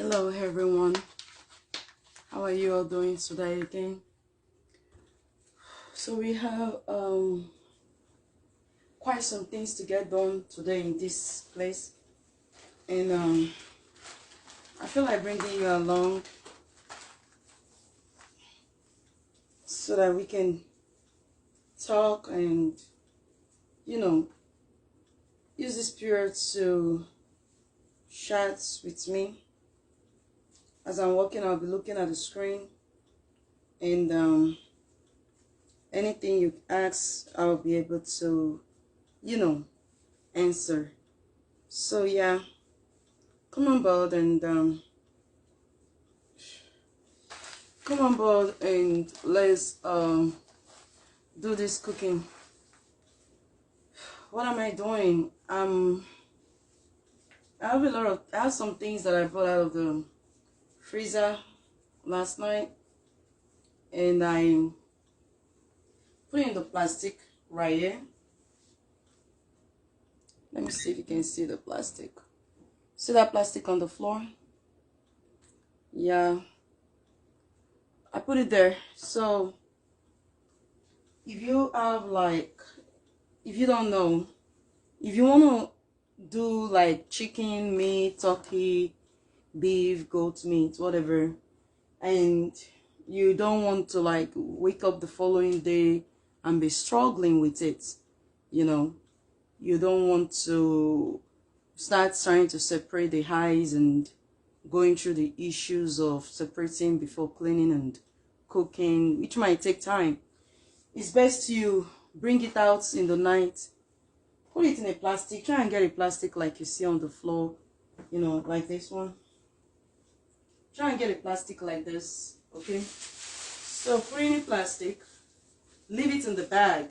Hello everyone, how are you all doing today again? So we have quite some things to get done today in this place, and I feel like bringing you along so that we can talk and use this period to chat with me. As I'm walking, I'll be looking at the screen, and anything you ask, I'll be able to answer. So yeah, come on board and let's do this cooking. What am I doing? I have some things that I brought out of the freezer last night, and I put it in the plastic right here. Let me see if you can see the plastic. See that plastic on the floor? Yeah, I put it there. So if you have if you don't know, if you want to do like chicken, meat, turkey, beef, goat meat, whatever, and you don't want to wake up the following day and be struggling with it, you don't want to start trying to separate the highs and going through the issues of separating before cleaning and cooking, which might take time. It's best you bring it out in the night, put it in a plastic. Try and get a plastic like you see on the floor, like this one. Try and get a plastic like this, okay? So put in a plastic, leave it in the bag.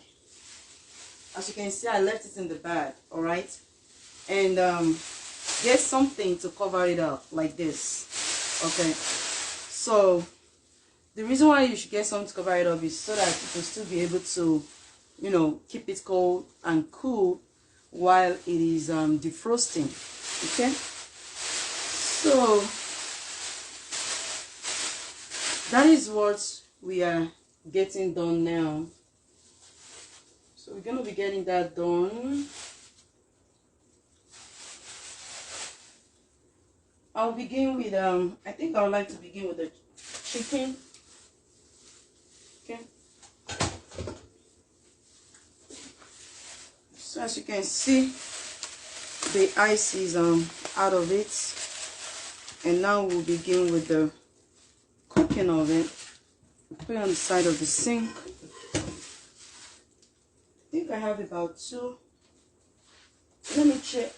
As you can see, I left it in the bag, all right? And get something to cover it up like this, okay? So the reason why you should get something to cover it up is so that you can still be able to, keep it cold and cool while it is defrosting, okay? So that is what we are getting done now. So we're going to be getting that done. I'll begin with, I think I would like to begin with the chicken. Okay. So as you can see, the ice is out of it. And now we'll begin with the cooking of it. Put it on the side of the sink. I think I have about 2. Let me check.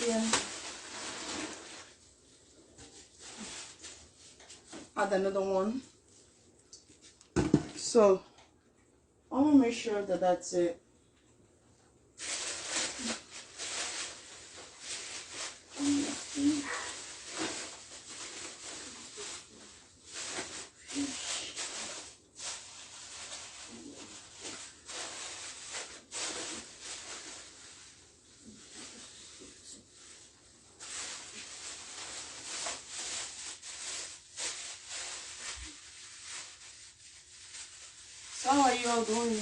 Yeah. Add another one. So I want to make sure that that's it. So how are you all doing?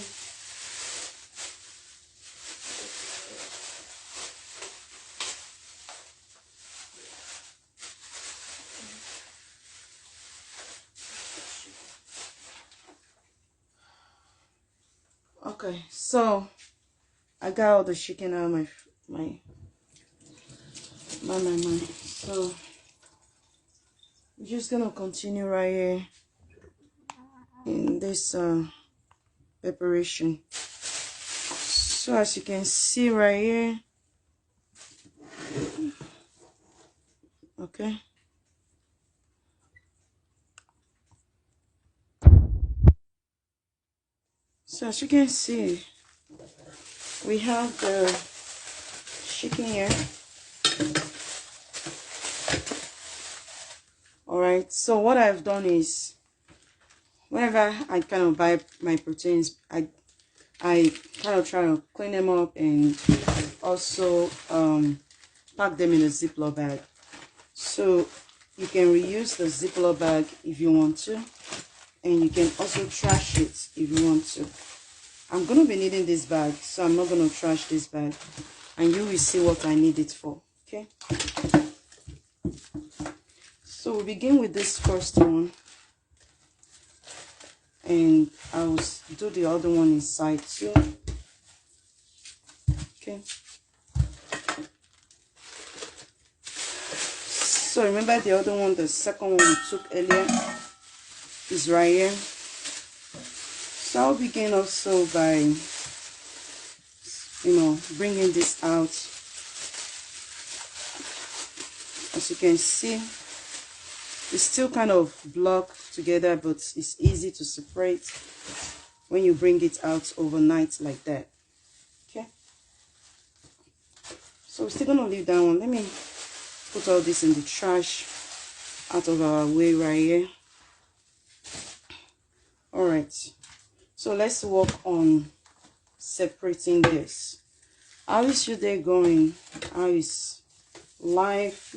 Okay, so I got all the chicken out of my. So we're just gonna continue right here in this preparation. So as you can see right here, okay. So as you can see, we have the chicken here. All right. So what I've done is whenever I kind of buy my proteins, I kind of try to clean them up and also pack them in a Ziploc bag. So you can reuse the Ziploc bag if you want to, and you can also trash it if you want to. I'm going to be needing this bag, so I'm not going to trash this bag, and you will see what I need it for. Okay, so we'll begin with this first one, and I'll do the other one inside too. Okay, so remember the other one, the second one we took earlier is right here. So I'll begin also by, bringing this out. As you can see, it's still kind of blocked together, but it's easy to separate when you bring it out overnight like that. Okay, so we're still gonna leave that one. Let me put all this in the trash out of our way right here. All right, so let's work on separating this. How is your day going? How is life?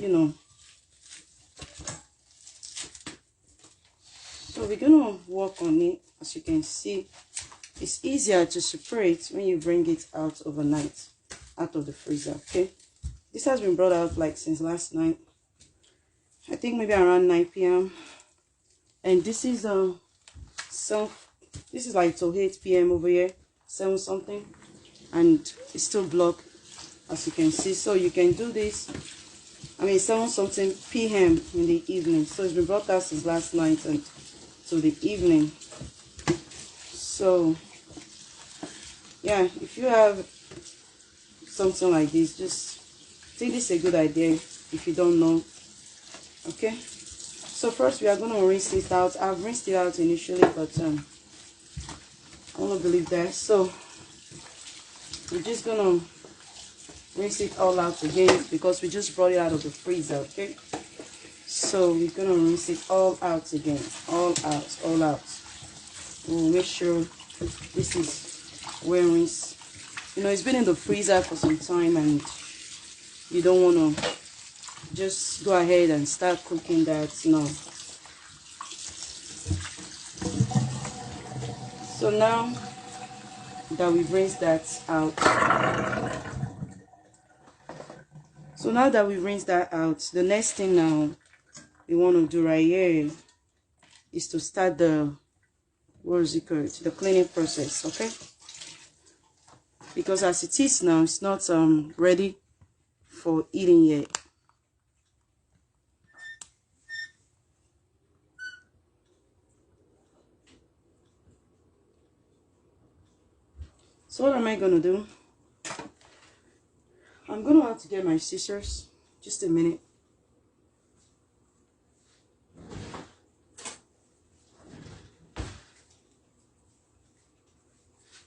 So we're gonna work on it. As you can see, it's easier to separate when you bring it out overnight out of the freezer. Okay, this has been brought out like since last night, I think maybe around 9 p.m. and this is this is like till 8 p.m. over here, 7 something, and it's still blocked, as you can see. So you can do this, 7 something p.m. in the evening. So it's been brought out since last night and to the evening. So yeah, if you have something like this, just think this is a good idea if you don't know. Okay, so first we are going to rinse it out. I've rinsed it out initially, but I want to believe that. So we're just going to rinse it all out again because we just brought it out of the freezer. Okay, so we're going to rinse it all out again, all out. We'll make sure this is well rinsed. It's been in the freezer for some time and you don't want to just go ahead and start cooking that. No. So now that we've rinsed that out, the next thing now we want to do right here is to start the the cleaning process. Okay, because as it is now, it's not ready for eating yet. So what am I gonna do? I'm gonna have to get my scissors. Just a minute.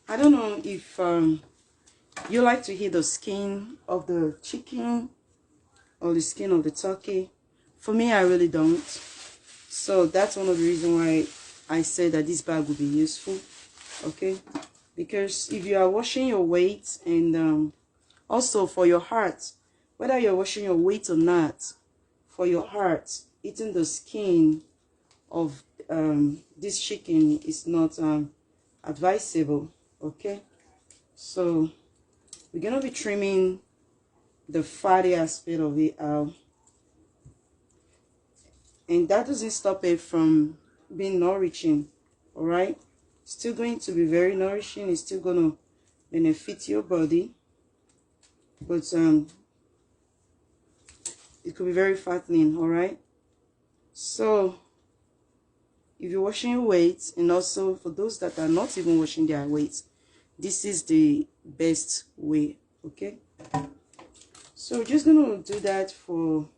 I don't know if you like to heat the skin of the chicken or the skin of the turkey. For me, I really don't. So that's one of the reasons why I said that this bag would be useful. Okay, because if you are washing your weight, and also for your heart, whether you're washing your weight or not, for your heart, eating the skin of this chicken is not advisable. Okay, so we're gonna be trimming the fatty aspect of it out, and that doesn't stop it from being nourishing. All right, still going to be very nourishing. It's still gonna benefit your body, but it could be very fattening. All right, so if you're washing your weight, and also for those that are not even washing their weight, this is the best way. Okay, so we're just gonna do that for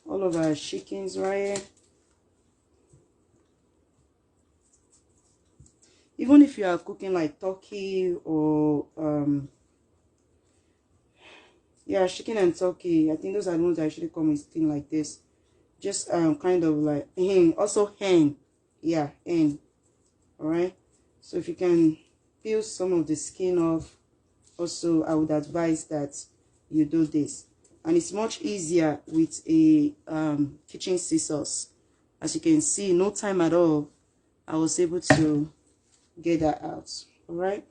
all of our chickens right here. Even if you are cooking like turkey or yeah, chicken and turkey, I think those are the ones that actually come with thing like this. Just kind of like hen, also hen. Yeah, hen. All right, so if you can peel some of the skin off, also I would advise that you do this. And it's much easier with a kitchen scissors. As you can see, no time at all, I was able to get that out. All right,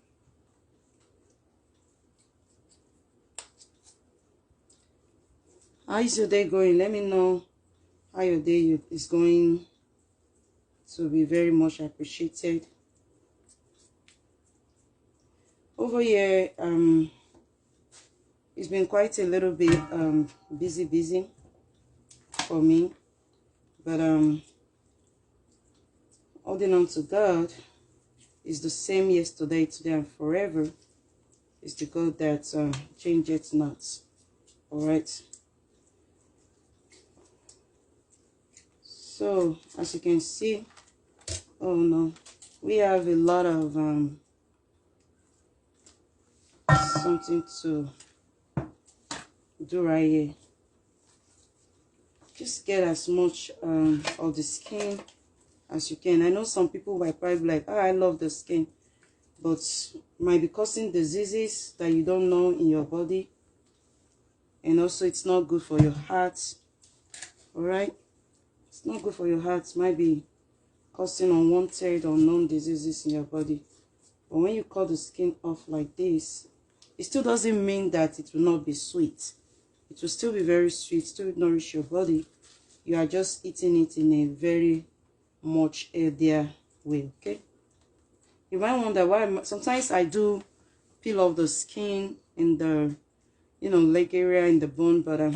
how is your day going? Let me know how your day is going. To be very much appreciated. Over here, it's been quite a little bit busy for me, but holding on to God is the same yesterday, today, and forever. It's the God that changes not. All right. So as you can see, oh no, we have a lot of something to do right here. Just get as much of the skin as you can. I know some people might probably be like, oh, I love the skin, but might be causing diseases that you don't know in your body, and also it's not good for your heart. All right, it's not good for your heart. Might be causing unwanted or unknown diseases in your body. But when you cut the skin off like this, it still doesn't mean that it will not be sweet. It will still be very sweet, still nourish your body. You are just eating it in a very much healthier way, okay? You might wonder why sometimes I do peel off the skin in the, leg area, in the bone, but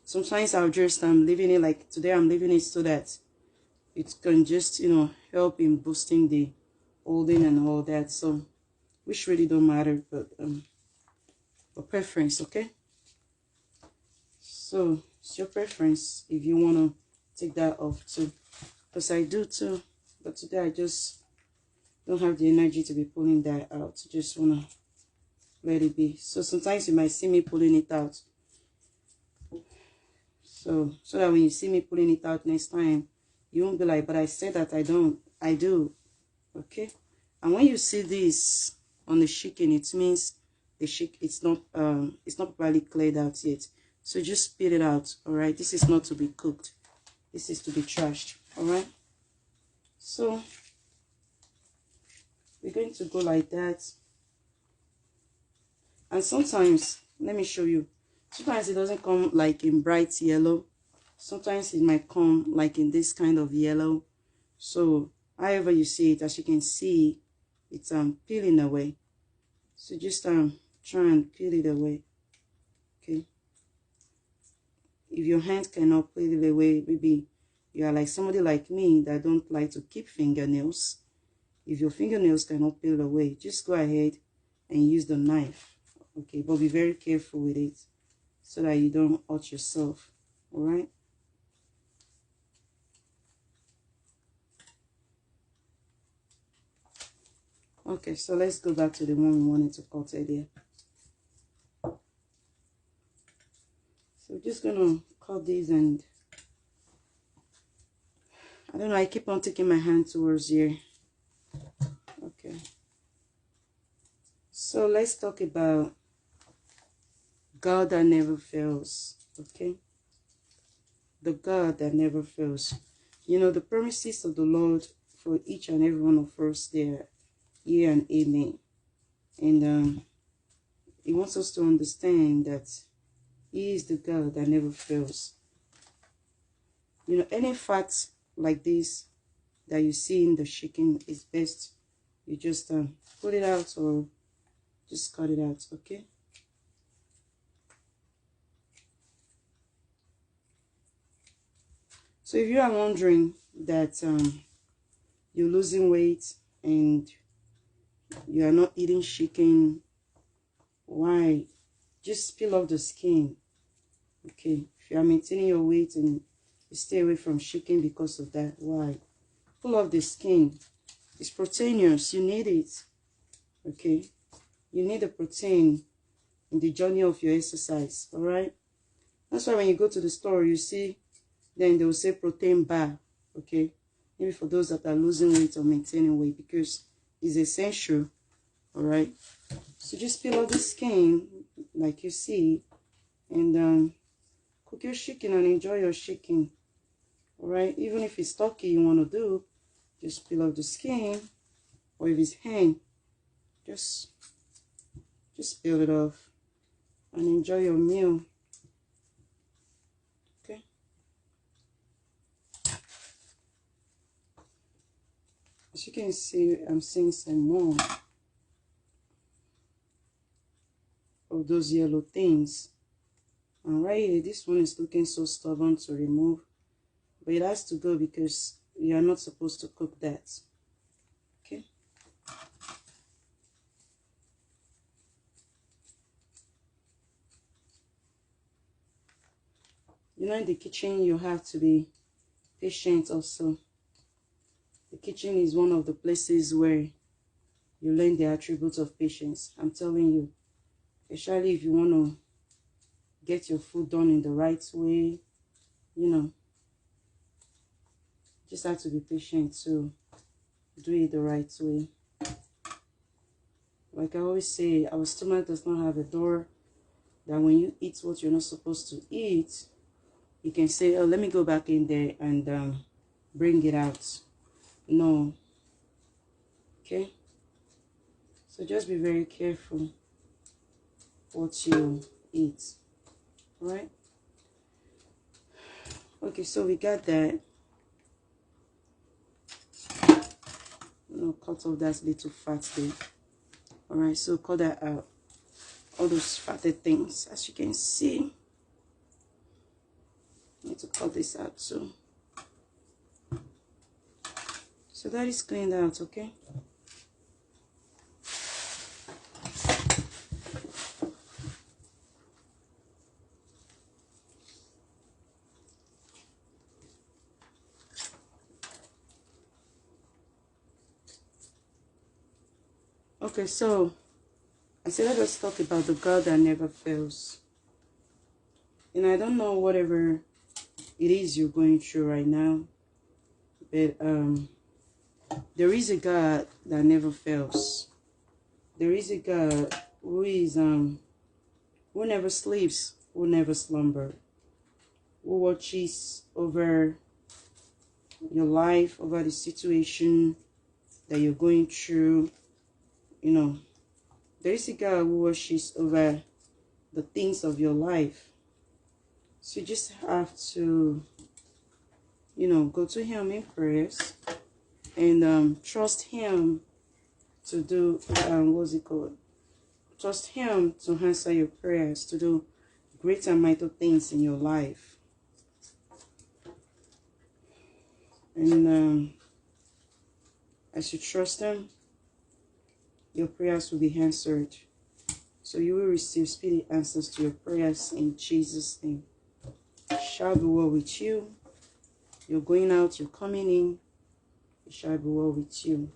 sometimes I'll just leaving it like today. I'm leaving it so that it can just help in boosting the holding and all that. So which really don't matter, but for preference, okay? So it's your preference if you want to take that off too, because I do too, but today I just don't have the energy to be pulling that out. Just want to let it be. So sometimes you might see me pulling it out, so that when you see me pulling it out next time, you won't be like, but I said that I don't. I do. Okay. And when you see this on the chicken, it means the chicken it's not properly cleared out yet. So just spit it out. All right, this is not to be cooked, this is to be trashed. All right, so we're going to go like that. And sometimes, let me show you, sometimes it doesn't come like in bright yellow, sometimes it might come like in this kind of yellow. So however you see it, as you can see, it's peeling away. So just try and peel it away. Okay, if your hand cannot peel it away, maybe you are like somebody like me that don't like to keep fingernails. If your fingernails cannot peel away, just go ahead and use the knife. Okay, but be very careful with it so that you don't hurt yourself. All right. Okay, so let's go back to the one we wanted to cut earlier. So we're just gonna cut these, and I don't know, I keep on taking my hand towards here. Okay, so let's talk about God that never fails. Okay, the God that never fails. The promises of the Lord for each and every one of us, they're yeah and amen. And he wants us to understand that he is the God that never fails. Any fat like this that you see in the chicken, is best you just put it out or just cut it out. Okay, so if you are wondering that you're losing weight and you are not eating chicken, why? Just peel off the skin. Okay, if you are maintaining your weight and you stay away from chicken because of that, why? Pull off the skin. It's proteinous, you need it. Okay, you need the protein in the journey of your exercise. All right, that's why when you go to the store, you see, then they will say protein bar. Okay, maybe for those that are losing weight or maintaining weight, because it's essential. All right, so just peel off the skin like you see, and cook your chicken and enjoy your chicken. All right, even if it's turkey you want to do, just peel off the skin, or if it's hen, just peel it off and enjoy your meal. Okay, as you can see, I'm seeing some more of those yellow things, and right here this one is looking so stubborn to remove, but it has to go because you are not supposed to cook that. Okay, you know, in the kitchen you have to be patient also. The kitchen is one of the places where you learn the attributes of patience. I'm telling you, especially if you want to get your food done in the right way, you know, just have to be patient to do it the right way. Like I always say, our stomach does not have a door that when you eat what you're not supposed to eat, you can say, oh, let me go back in there and bring it out. No. Okay, so just be very careful what you eat. All right, okay, so we got that. Cut off that little fat there. All right, so cut that out, all those fatty things. As you can see, I need to cut this out too. So that is cleaned out. Okay, okay, so I said let us talk about the God that never fails. And I don't know whatever it is you're going through right now, but there is a God that never fails. There is a God who is who never sleeps, who never slumber, who watches over your life, over the situation that you're going through. You know, there is a God who watches over the things of your life. So you just have to, you know, go to Him in prayers and trust Him to do, what's it called? Trust Him to answer your prayers, to do great and mighty things in your life. And as you trust Him, your prayers will be answered. So you will receive speedy answers to your prayers in Jesus' name. It shall be well with you. You're going out, you're coming in. It shall be well with you.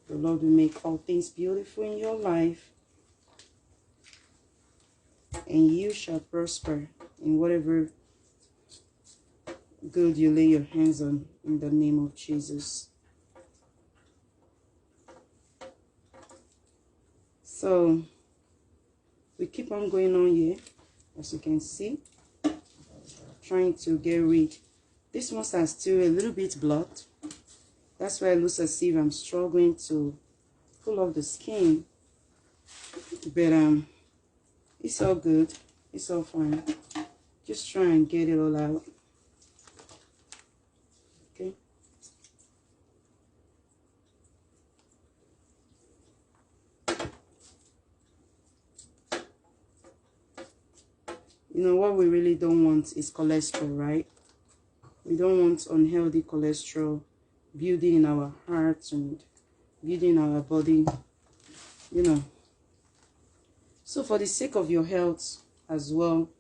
The Lord will make all things beautiful in your life, and you shall prosper in whatever good you lay your hands on, in the name of Jesus. So we keep on going on here, as you can see, trying to get rid. These ones are still a little bit blood. That's why it looks as if I'm struggling to pull off the skin. But it's all good. It's all fine. Just try and get it all out. Okay. You know what we really don't want is cholesterol, right? We don't want unhealthy cholesterol building in our hearts and building our body, you know. So for the sake of your health as well,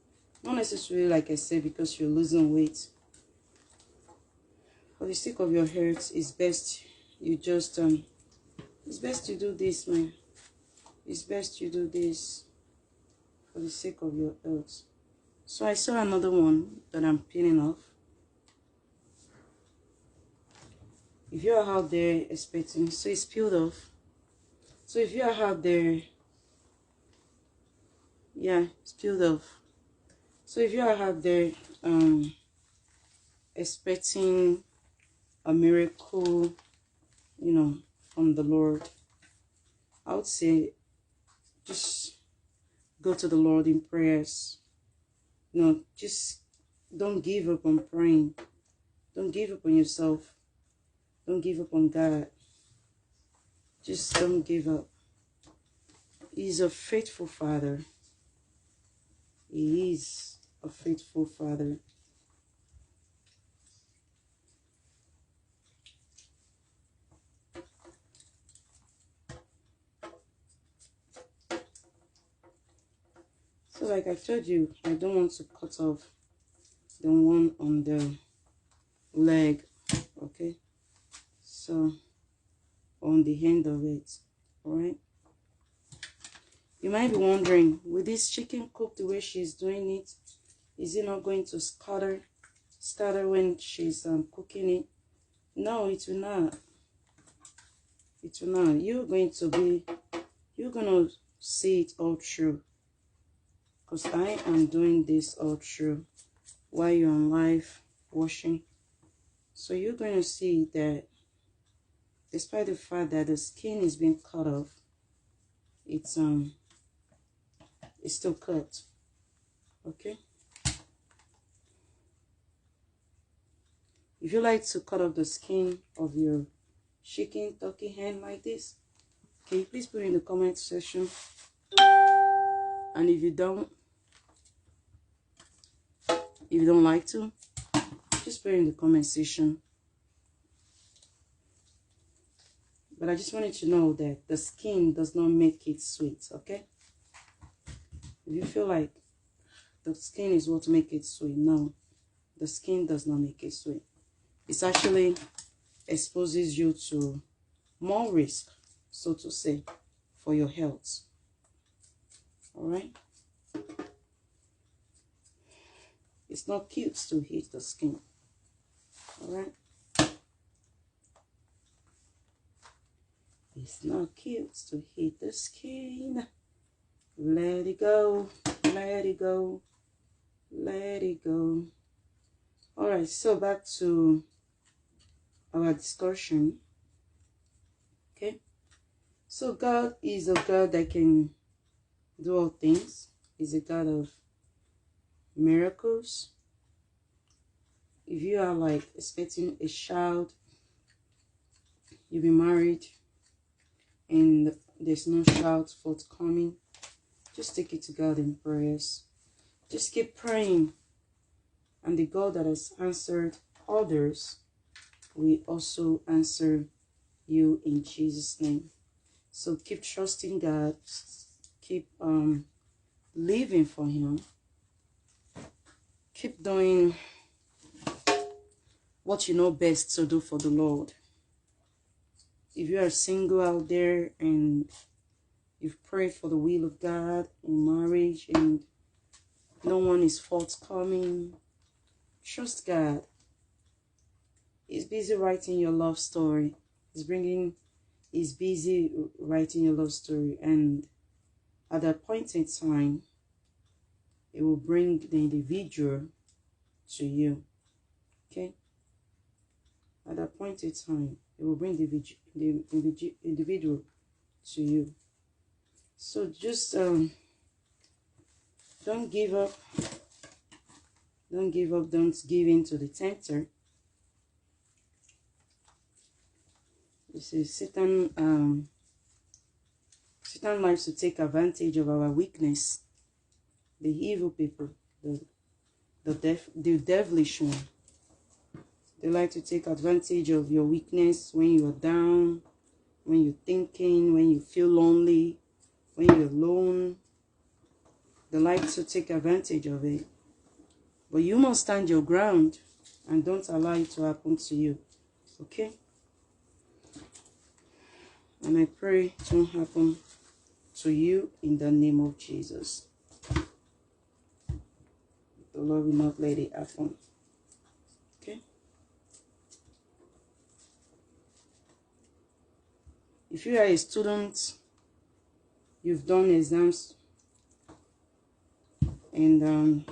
not necessarily like I said because you're losing weight, for the sake of your health, it's best you just it's best you do this, man. It's best you do this for the sake of your health. So I saw another one that I'm peeling off. if you are out there expecting, so it's peeled off. So if you are out there, yeah, it's peeled off. So if you are out there expecting a miracle, you know, from the Lord, I would say just go to the Lord in prayers. You know, just don't give up on praying. Don't give up on yourself. Don't give up on God. Just don't give up. He's a faithful Father. He is a faithful Father. So like I told you, I don't want to cut off the one on the leg, okay? So on the end of it, all right? You might be wondering, will this chicken cook the way she's doing it? Is it not going to scatter when she's cooking it? No, it will not. It will not. You're going to see it all through. Because I am doing this all through while you're on live washing. So you're going to see that despite the fact that the skin is being cut off, it's still cut. Okay? If you like to cut off the skin of your chicken, turkey, hen like this, can you please put it in the comment section? And if you don't like to, just put it in the comment section. But I just wanted to know that the skin does not make it sweet, okay? If you feel like the skin is what makes it sweet, no, the skin does not make it sweet. It actually exposes you to more risk, so to say, for your health. All right? It's not cute to hit the skin. All right? It's not cute to hit the skin. Let it go. Let it go. Let it go. All right, so back to our discussion. Okay? So God is a God that can do all things. He's a God of miracles. If you are like expecting a child, you'll be married, and there's no child forthcoming, just take it to God in prayers. Just keep praying, and the God that has answered others will also answer you in Jesus' name. So keep trusting God, keep living for Him, keep doing what you know best to do for the Lord. If you are single out there and you've prayed for the will of God in marriage and no one is forthcoming, trust God. He's busy writing your love story. He's busy writing your love story, and at the appointed time, it will bring the individual to you. Okay? At the appointed time, it will bring the individual to you. So just don't give up. Don't give up. Don't give in to the tempter. You see, Satan likes to take advantage of our weakness. The evil people, the devilish one. They like to take advantage of your weakness when you are down, when you're thinking, when you feel lonely, when you're alone. They like to take advantage of it. But you must stand your ground and don't allow it to happen to you. Okay? And I pray it won't happen to you in the name of Jesus. The Lord will not let it happen. Okay? if you are a student, you've done exams, and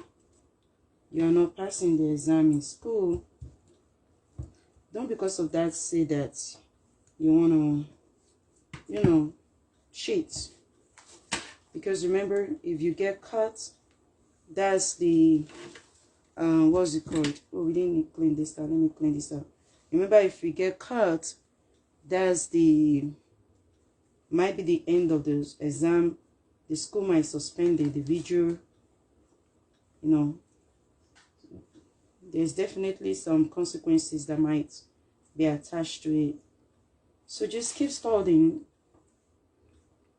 you are not passing the exam in school, don't because of that say that you want to, cheat. Because remember, if you get caught, that's the what's it called? Oh, we didn't clean this out. Let me clean this out. Remember, if you get caught, that's might be the end of the exam. The school might suspend the individual. There's definitely some consequences that might be attached to it. So just keep studying.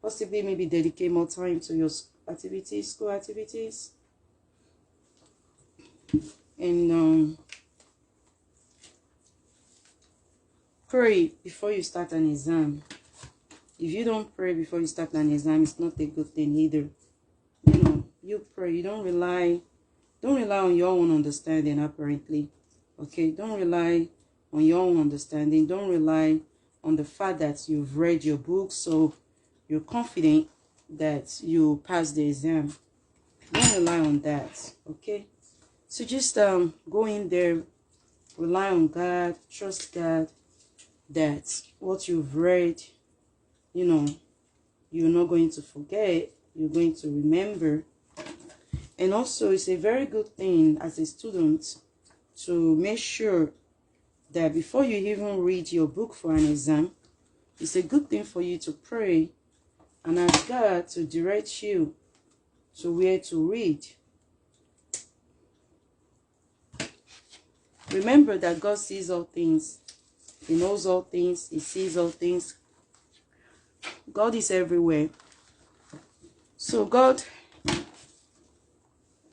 Possibly maybe dedicate more time to your activities, school activities. And pray before you start an exam. If you don't pray before you start an exam, it's not a good thing either. You pray. You don't rely on your own understanding, apparently. Okay, don't rely on your own understanding. Don't rely on the fact that you've read your book, so you're confident that you pass the exam. Don't rely on that. Okay, so just go in there, rely on God, trust God that what you've read, you're not going to forget, you're going to remember. And also, it's a very good thing as a student to make sure that before you even read your book for an exam, it's a good thing for you to pray and ask God to direct you to where to read. Remember that God sees all things. He knows all things. He sees all things. God is everywhere. So God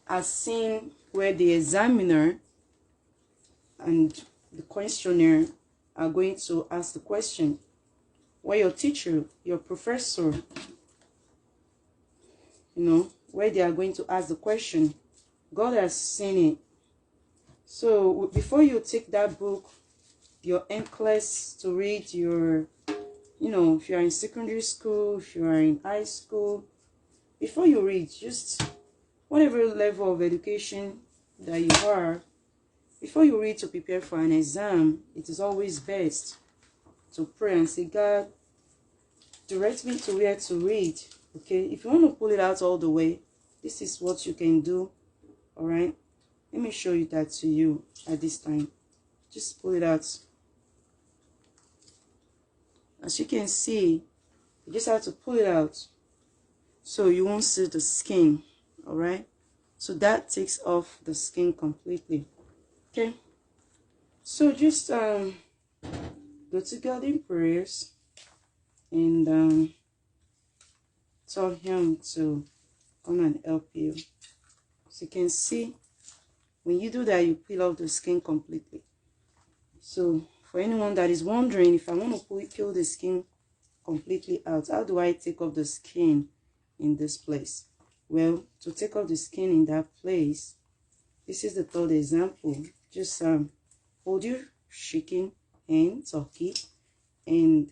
has seen where the examiner and the questionnaire are going to ask the question. Where your teacher, your professor, where they are going to ask the question. God has seen it. So before you take that book, your NCLEX to read your, if you're in secondary school, if you are in high school, before you read, just whatever level of education that you are, before you read to prepare for an exam, it is always best to pray and say, God, direct me to where to read. Okay, if you want to pull it out all the way, this is what you can do. All right, let me show you that to you at this time. Just pull it out. As you can see, you just have to pull it out so you won't see the skin. All right, so that takes off the skin completely. Okay, so just go to God in prayers and tell him to come and help you. So you can see, when you do that, you peel off the skin completely. So for anyone that is wondering, if I want to peel the skin completely out, how do I take off the skin in this place? Well, to take off the skin in that place, this is the third example. Just hold your shaking hand, turkey, and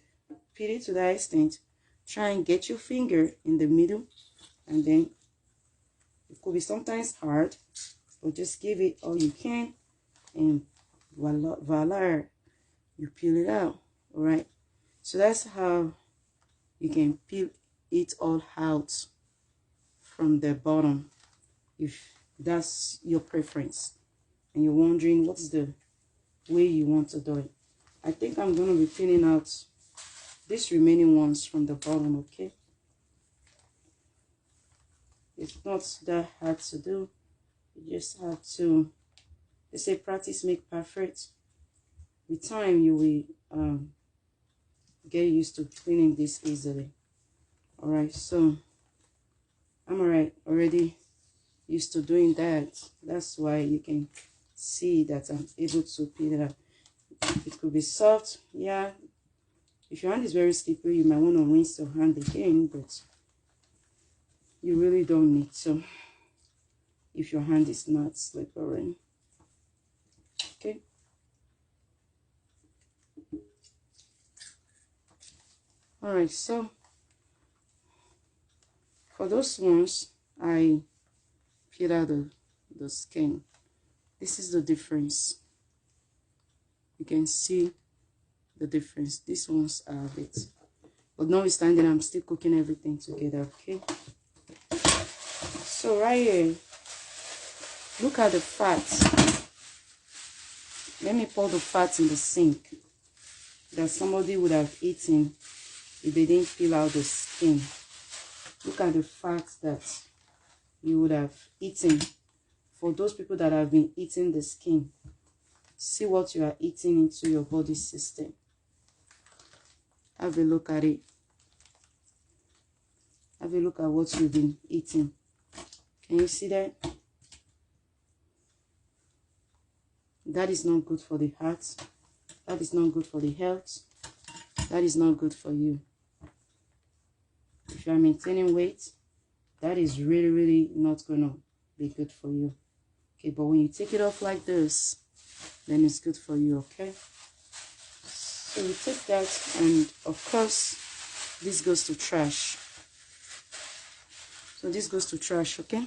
peel it to that extent. Try and get your finger in the middle, and then it could be sometimes hard, but just give it all you can, and voila, you peel it out. All right, so that's how you can peel it all out from the bottom, if that's your preference and you're wondering what's the way you want to do it. I think I'm going to be peeling out these remaining ones from the bottom. Okay, it's not that hard to do. You just have to, they say practice make perfect. With time you will get used to cleaning this easily. All right, so I'm already used to doing that. That's why you can see that I'm able to peel it out. It could be soft, yeah. If your hand is very slippery, you might want to rinse your hand again, but you really don't need to if your hand is not slippery. Okay, All right, so for those ones, I peel out the skin. This is the difference. You can see the difference. These ones are a bit, but notwithstanding, I'm still cooking everything together. Okay, so right here, look at the fat. Let me pour the fat in the sink that somebody would have eaten if they didn't peel out the skin. Look at the fat that you would have eaten. For those people that have been eating the skin, see what you are eating into your body system. Have a look at it. Have a look at what you've been eating. Can you see that? That is not good for the heart. That is not good for the health. That is not good for you. If you are maintaining weight, that is really, really not gonna be good for you. Okay, but when you take it off like this, then it's good for you, okay? So we take that, and of course, this goes to trash. So this goes to trash, okay?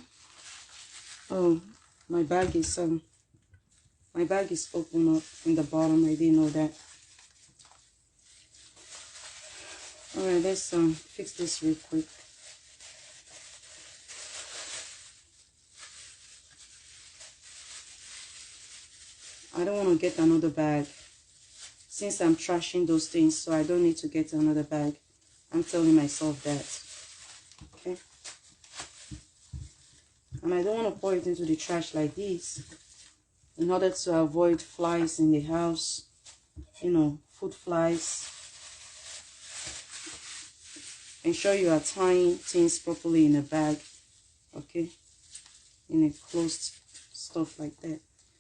Oh, my bag is open up in the bottom. I didn't know that. All right, let's fix this real quick. I don't want to get another bag since I'm trashing those things, so I don't need to get another bag. I'm telling myself that. Okay. And I don't want to pour it into the trash like this in order to avoid flies in the house, you know, food flies. Ensure you are tying things properly in a bag, okay, in a closed stuff like that.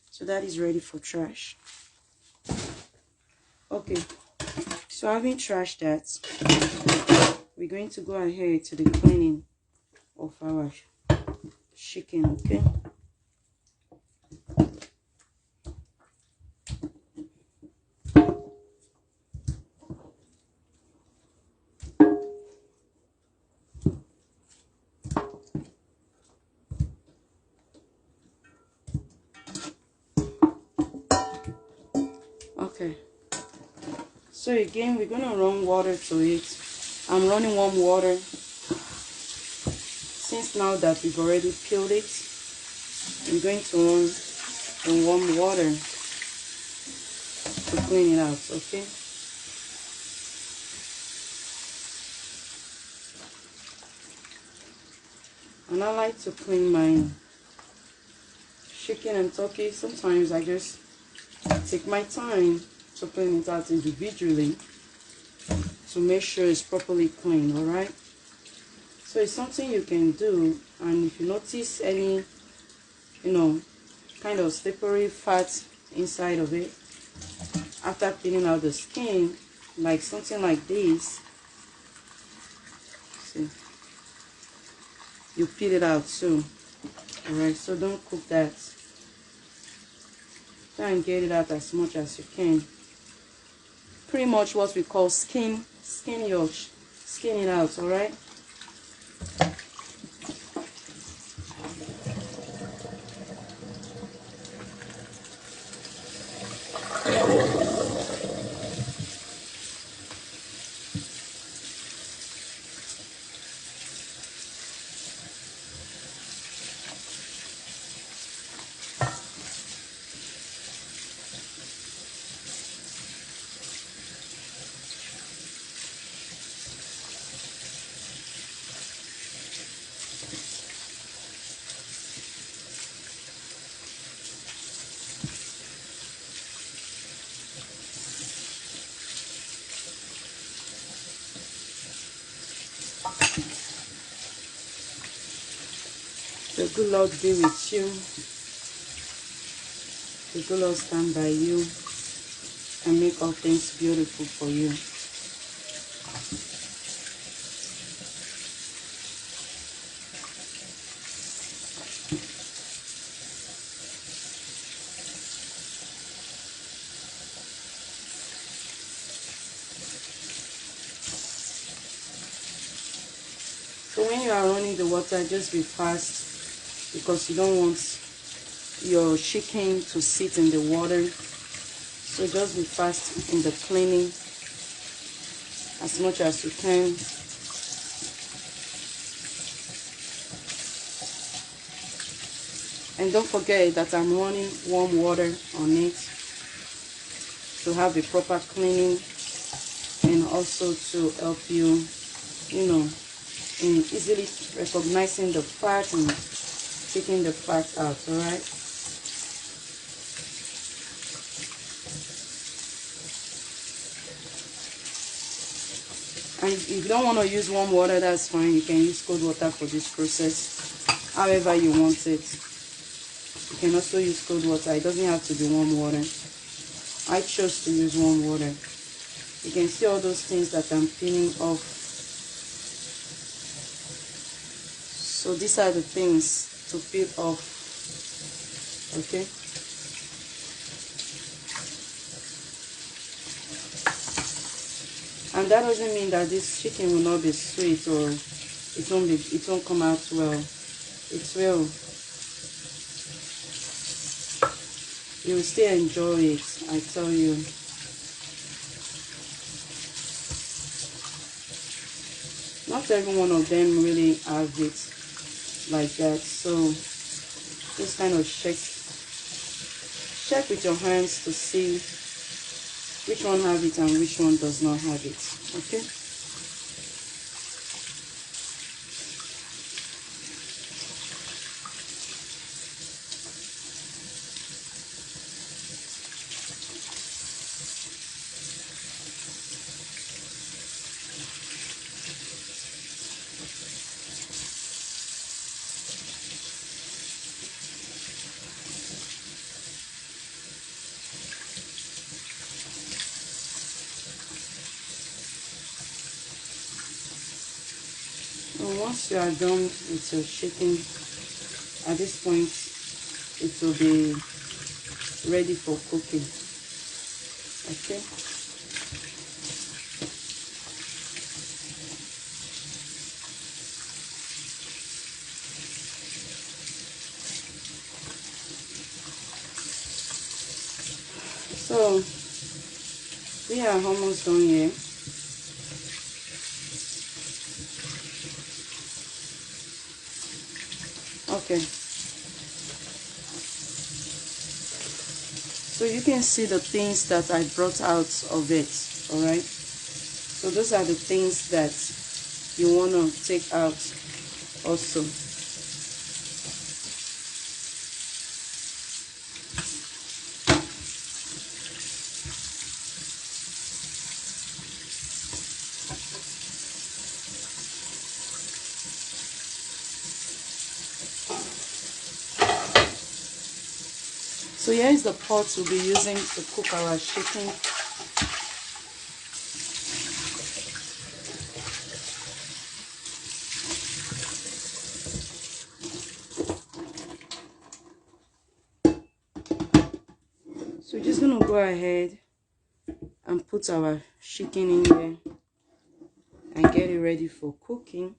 So that is ready for trash. Okay, so having trashed that, we're going to go ahead to the cleaning of our chicken, okay? Okay, so again, we're gonna run water to it. I'm running warm water since now that we've already peeled it. I'm going to run the warm water to clean it out, okay? And I like to clean my chicken and turkey. Sometimes I just take my time to clean it out individually to make sure it's properly clean, all right? So it's something you can do, and if you notice any, you know, kind of slippery fat inside of it after peeling out the skin, like something like this, see, you peel it out too, all right? So don't cook that. Try and get it out as much as you can. Pretty much what we call skin it out, all right? The good Lord be with you. The good Lord stand by you and make all things beautiful for you. So when you are running the water, just be fast because you don't want your chicken to sit in the water. So just be fast in the cleaning as much as you can. And don't forget that I'm running warm water on it to have a proper cleaning and also to help you, you know, in easily recognizing the fat and taking the fat out. All right. And if you don't want to use warm water, that's fine. You can use cold water for this process, however you want it. You can also use cold water. It doesn't have to be warm water. I chose to use warm water. You can see all those things that I'm peeling off. So these are the things to peel off. Okay. And that doesn't mean that this chicken will not be sweet or it won't come out well. It will. You will still enjoy it, I tell you. Not every one of them really have it like that. So just kind of check with your hands to see which one have it and which one does not have it. Okay. And once you are done with your shaking, at this point it will be ready for cooking. Okay. So we are almost done here. Okay. So you can see the things that I brought out of it. All right. So those are the things that you want to take out also. So here is the pot we'll be using to cook our chicken. So we're just gonna go ahead and put our chicken in here and get it ready for cooking.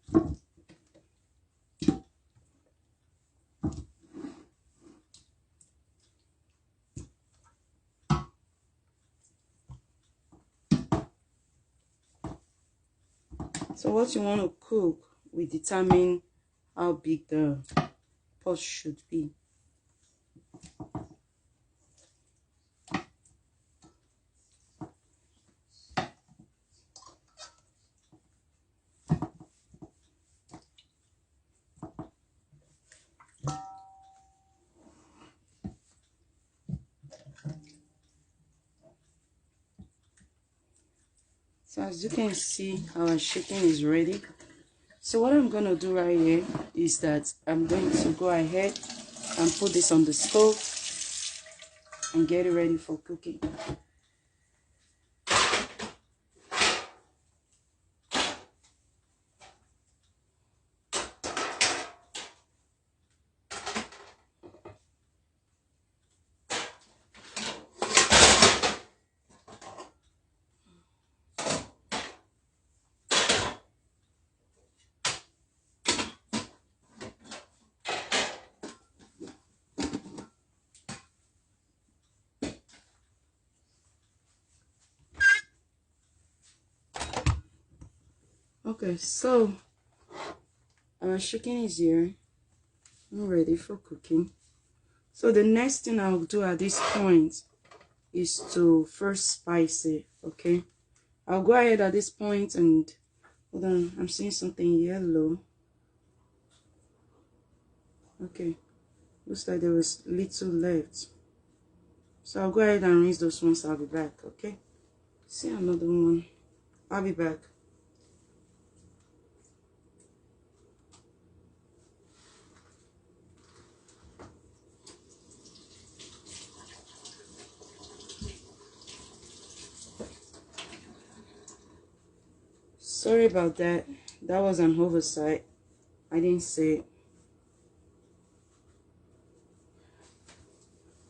So what you want to cook will determine how big the pot should be. So as you can see, our chicken is ready. So what I'm going to do right here is that I'm going to go ahead and put this on the stove and get it ready for cooking. Okay, so our chicken is here. I'm ready for cooking. So the next thing I'll do at this point is to first spice it. Okay, I'll go ahead at this point and hold on. I'm seeing something yellow. Okay, looks like there was little left. So I'll go ahead and rinse those ones. I'll be back. Okay, see another one. I'll be back. Sorry about that. That was an oversight. I didn't say it.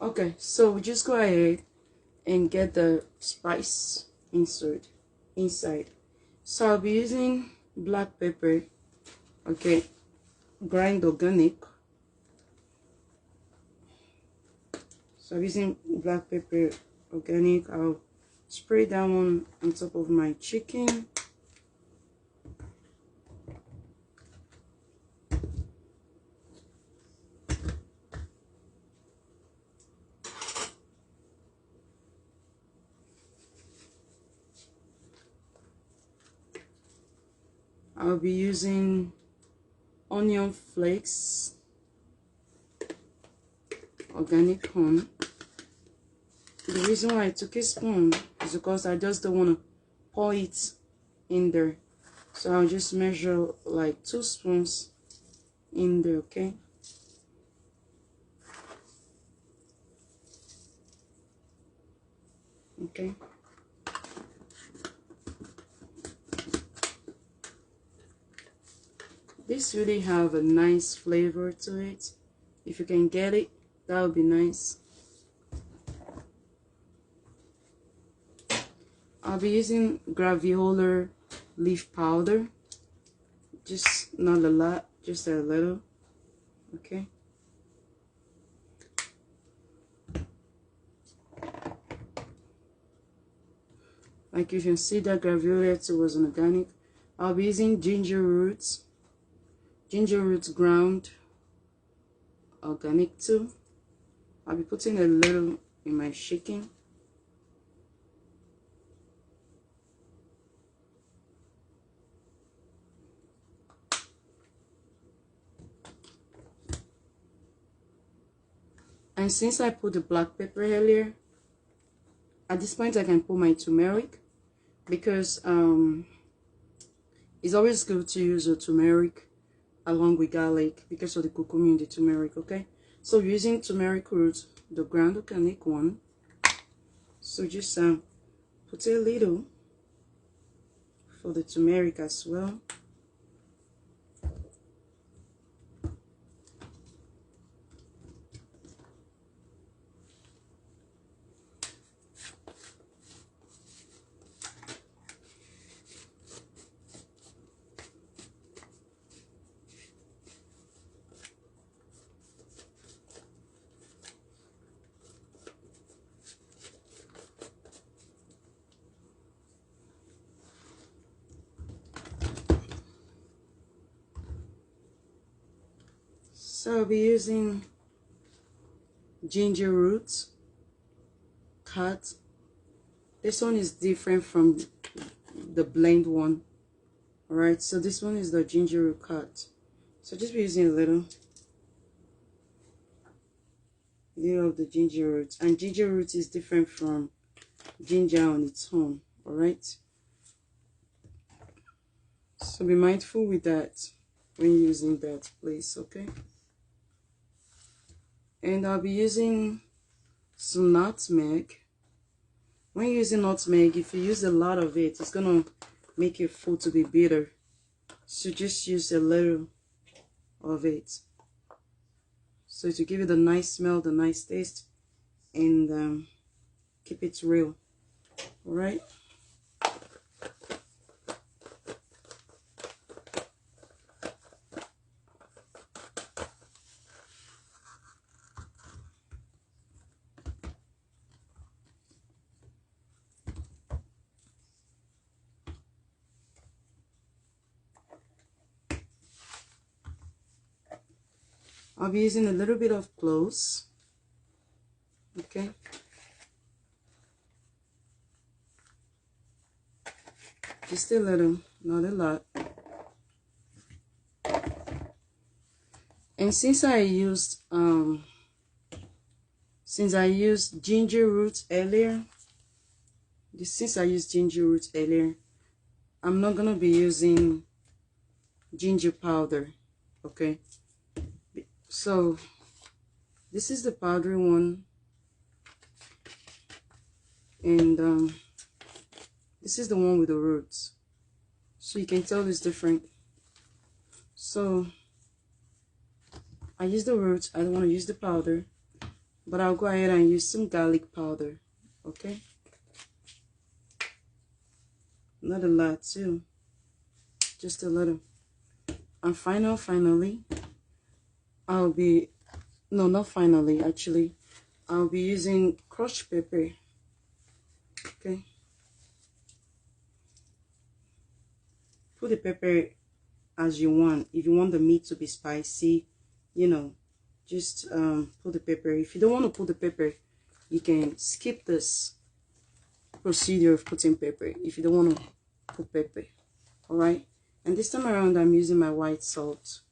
Okay, so we just go ahead and get the spice inside. So I'll be using black pepper. Okay, grind organic. So I'm using black pepper organic. I'll spray that one on top of my chicken. I'll be using onion flakes, organic corn. The reason why I took a spoon is because I just don't want to pour it in there. So I'll just measure like 2 spoons in there, okay? Okay. This really have a nice flavor to it. If you can get it, that would be nice. I'll be using graviola leaf powder. Just not a lot, just a little. Okay. Like you can see that graviola was organic. I'll be using ginger roots. Ginger roots ground, organic too. I'll be putting a little in my chicken. And since I put the black pepper earlier, at this point I can put my turmeric, because it's always good to use a turmeric along with garlic because of the curcumin in the turmeric. Okay, so using turmeric root, the ground organic one. So just put a little for the turmeric as well. So I'll be using ginger roots cut. This one is different from the blend one. Alright, so this one is the ginger root cut. So just be using a little of the ginger root. And ginger root is different from ginger on its own. Alright, so be mindful with that when using that, please. Okay, and I'll be using some nutmeg. When using nutmeg, if you use a lot of it, it's gonna make your food to be bitter. So just use a little of it, so to give it a nice smell, the nice taste, and keep it real. All right. I'll be using a little bit of cloves. Okay. Just a little, not a lot. And since I used ginger roots earlier, I'm not gonna be using ginger powder. Okay, so this is the powdery one, and this is the one with the roots, so you can tell it's different. So I use the roots. I don't want to use the powder, but I'll go ahead and use some garlic powder. Okay, not a lot too, just a little. And finally, I'll be using crushed pepper. Okay, put the pepper as you want. If you want the meat to be spicy, you know, just put the pepper. If you don't want to put the pepper, you can skip this procedure of putting pepper if you don't want to put pepper. All right, and this time around I'm using my white salt.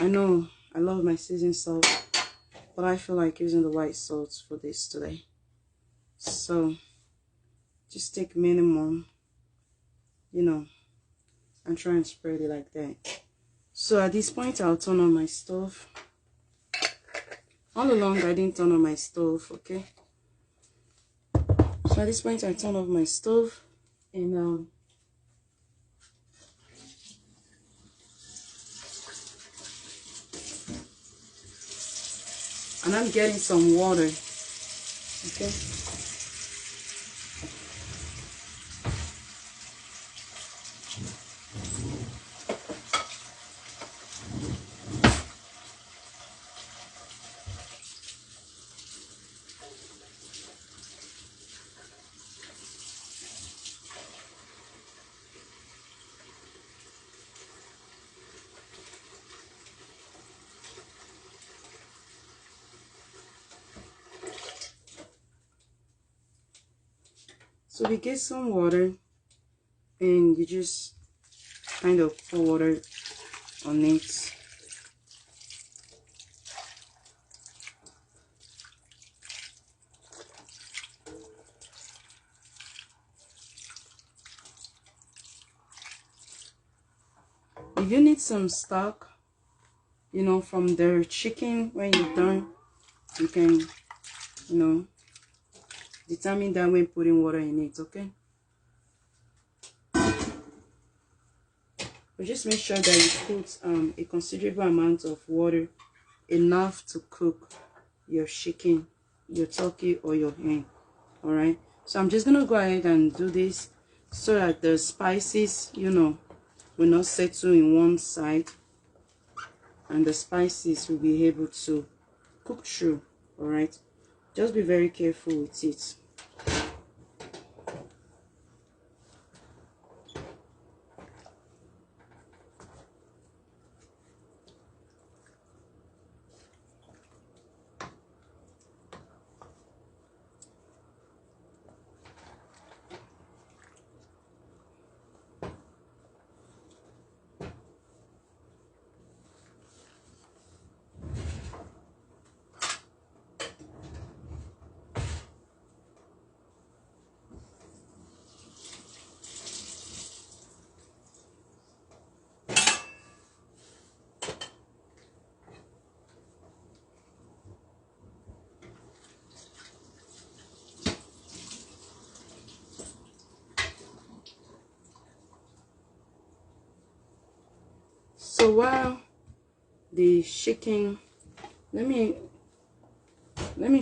I know I love my seasoned salt, but I feel like using the white salt for this today. So just take minimum, you know, and try and spread it like that. So at this point I'll turn on my stove. All along I didn't turn on my stove. Okay, so at this point I turn off my stove, and I'm getting some water. Okay, so we get some water, and you just kind of pour water on it. If you need some stock, you know, from the chicken when you're done, you can, you know, determine that when putting water in it. Okay, but just make sure that you put a considerable amount of water, enough to cook your chicken, your turkey, or your hen. All right, so I'm just gonna go ahead and do this so that the spices, you know, will not settle in one side, and the spices will be able to cook through. All right, just be very careful with it. So while the chicken, let me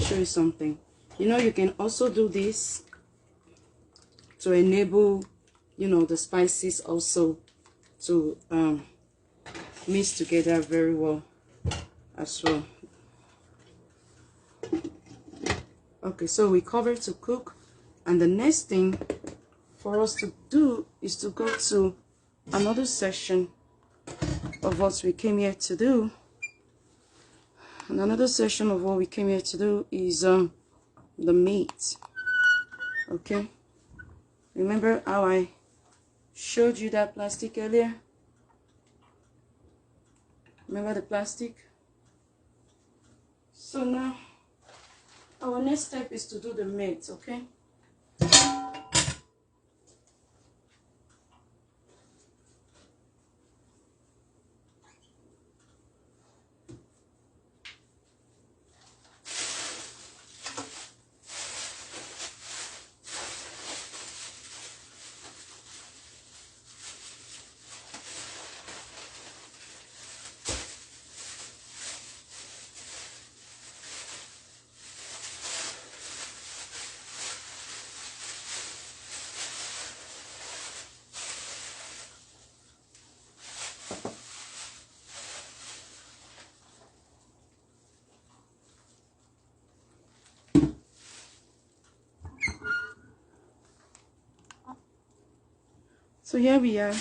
show you something. You know, you can also do this to enable, you know, the spices also to mix together very well as well. Okay, so we cover to cook, and the next thing for us to do is to go to another section of what we came here to do, and another session of what we came here to do is the meat. Okay, remember how I showed you that plastic earlier? Remember the plastic? So now our next step is to do the meat. Okay, so here we are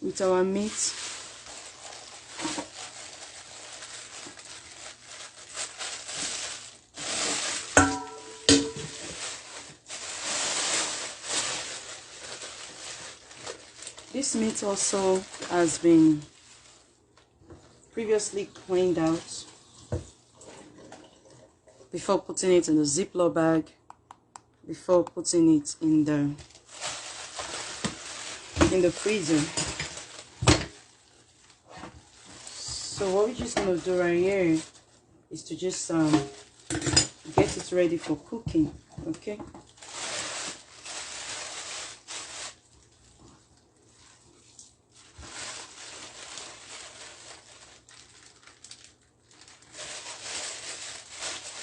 with our meat. This meat also has been previously cleaned out before putting it in the Ziploc bag, before putting it in the freezer. So what we're just gonna do right here is to just get it ready for cooking. Okay,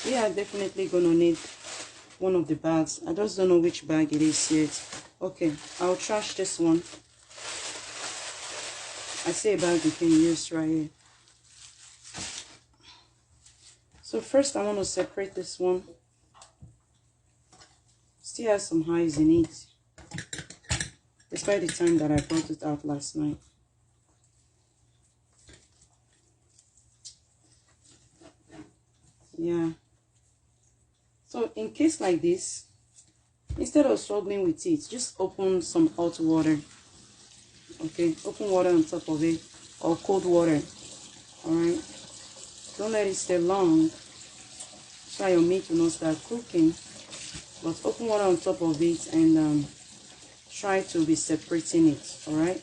we are definitely gonna need one of the bags. I just don't know which bag it is yet. Okay, I'll trash this one. I see a bag we can use right here. So first I want to separate this one. Still has some eyes in it, despite the time that I brought it out last night. Yeah. So in case like this, instead of struggling with it, just open some hot water. Okay, open water on top of it, or cold water. All right, don't let it stay long so your meat will not start cooking, but open water on top of it and try to be separating it. All right,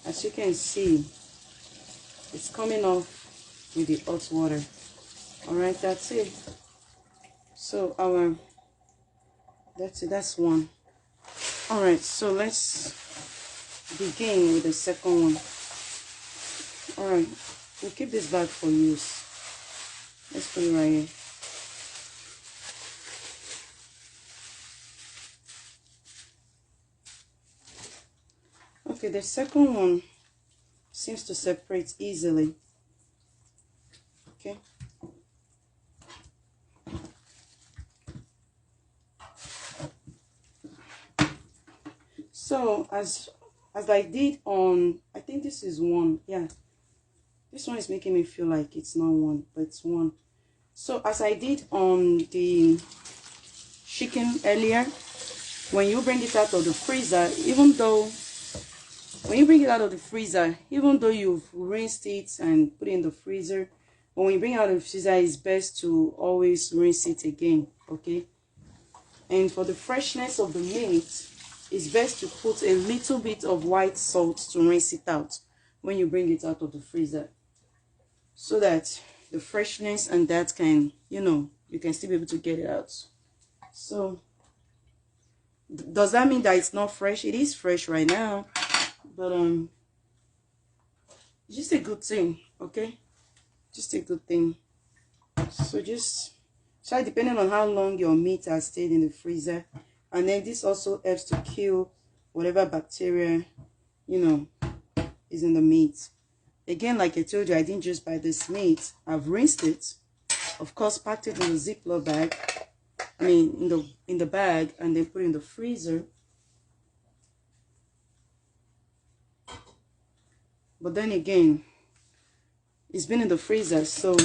as you can see, it's coming off with the hot water. All right, that's it. So that's one. All right, so let's begin with the second one. All right, we'll keep this bag for use. Let's put it right here. Okay, the second one seems to separate easily. Okay. So as I did on, I think this is one. Yeah, this one is making me feel like it's not one, but it's one. So as I did on the chicken earlier, when you bring it out of the freezer, even though you've rinsed it and put it in the freezer, but when you bring it out of the freezer, it's best to always rinse it again. Okay. And for the freshness of the meat, it's best to put a little bit of white salt to rinse it out when you bring it out of the freezer, so that the freshness and that can, you can still be able to get it out. So does that mean that it's not fresh? It is fresh right now, but it's just a good thing. Okay, just a good thing. So just try, depending on how long your meat has stayed in the freezer, and then this also helps to kill whatever bacteria is in the meat. Again, like I told you, I didn't just buy this meat. I've rinsed it, of course, packed it in the Ziploc bag, in the bag, and then put it in the freezer. but then again, it's been in the freezer, so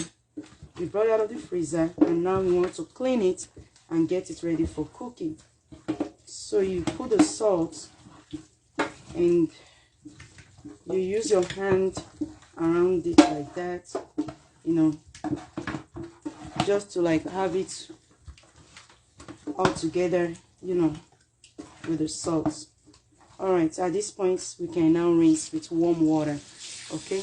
we brought it out of the freezer, and now we want to clean it and get it ready for cooking. So you put the salt and you use your hand around it like that, you know, just to like have it all together, you know, with the salt. All right, at this point we can now rinse with warm water. Okay,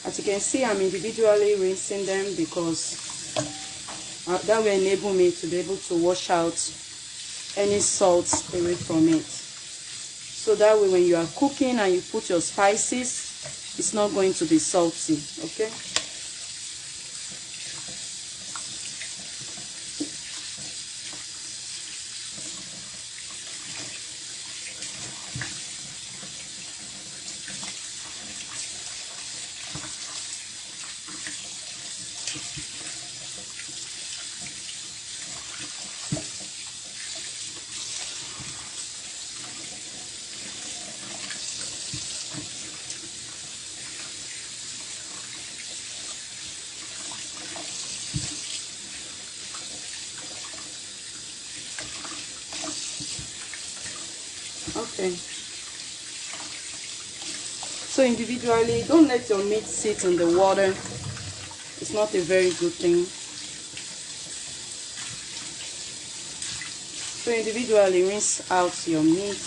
as you can see, I'm individually rinsing them because that will enable me to be able to wash out any salt away from it. So that way when you are cooking and you put your spices, it's not going to be salty. Okay. Okay. So individually, don't let your meat sit in the water. It's not a very good thing. So individually rinse out your meat.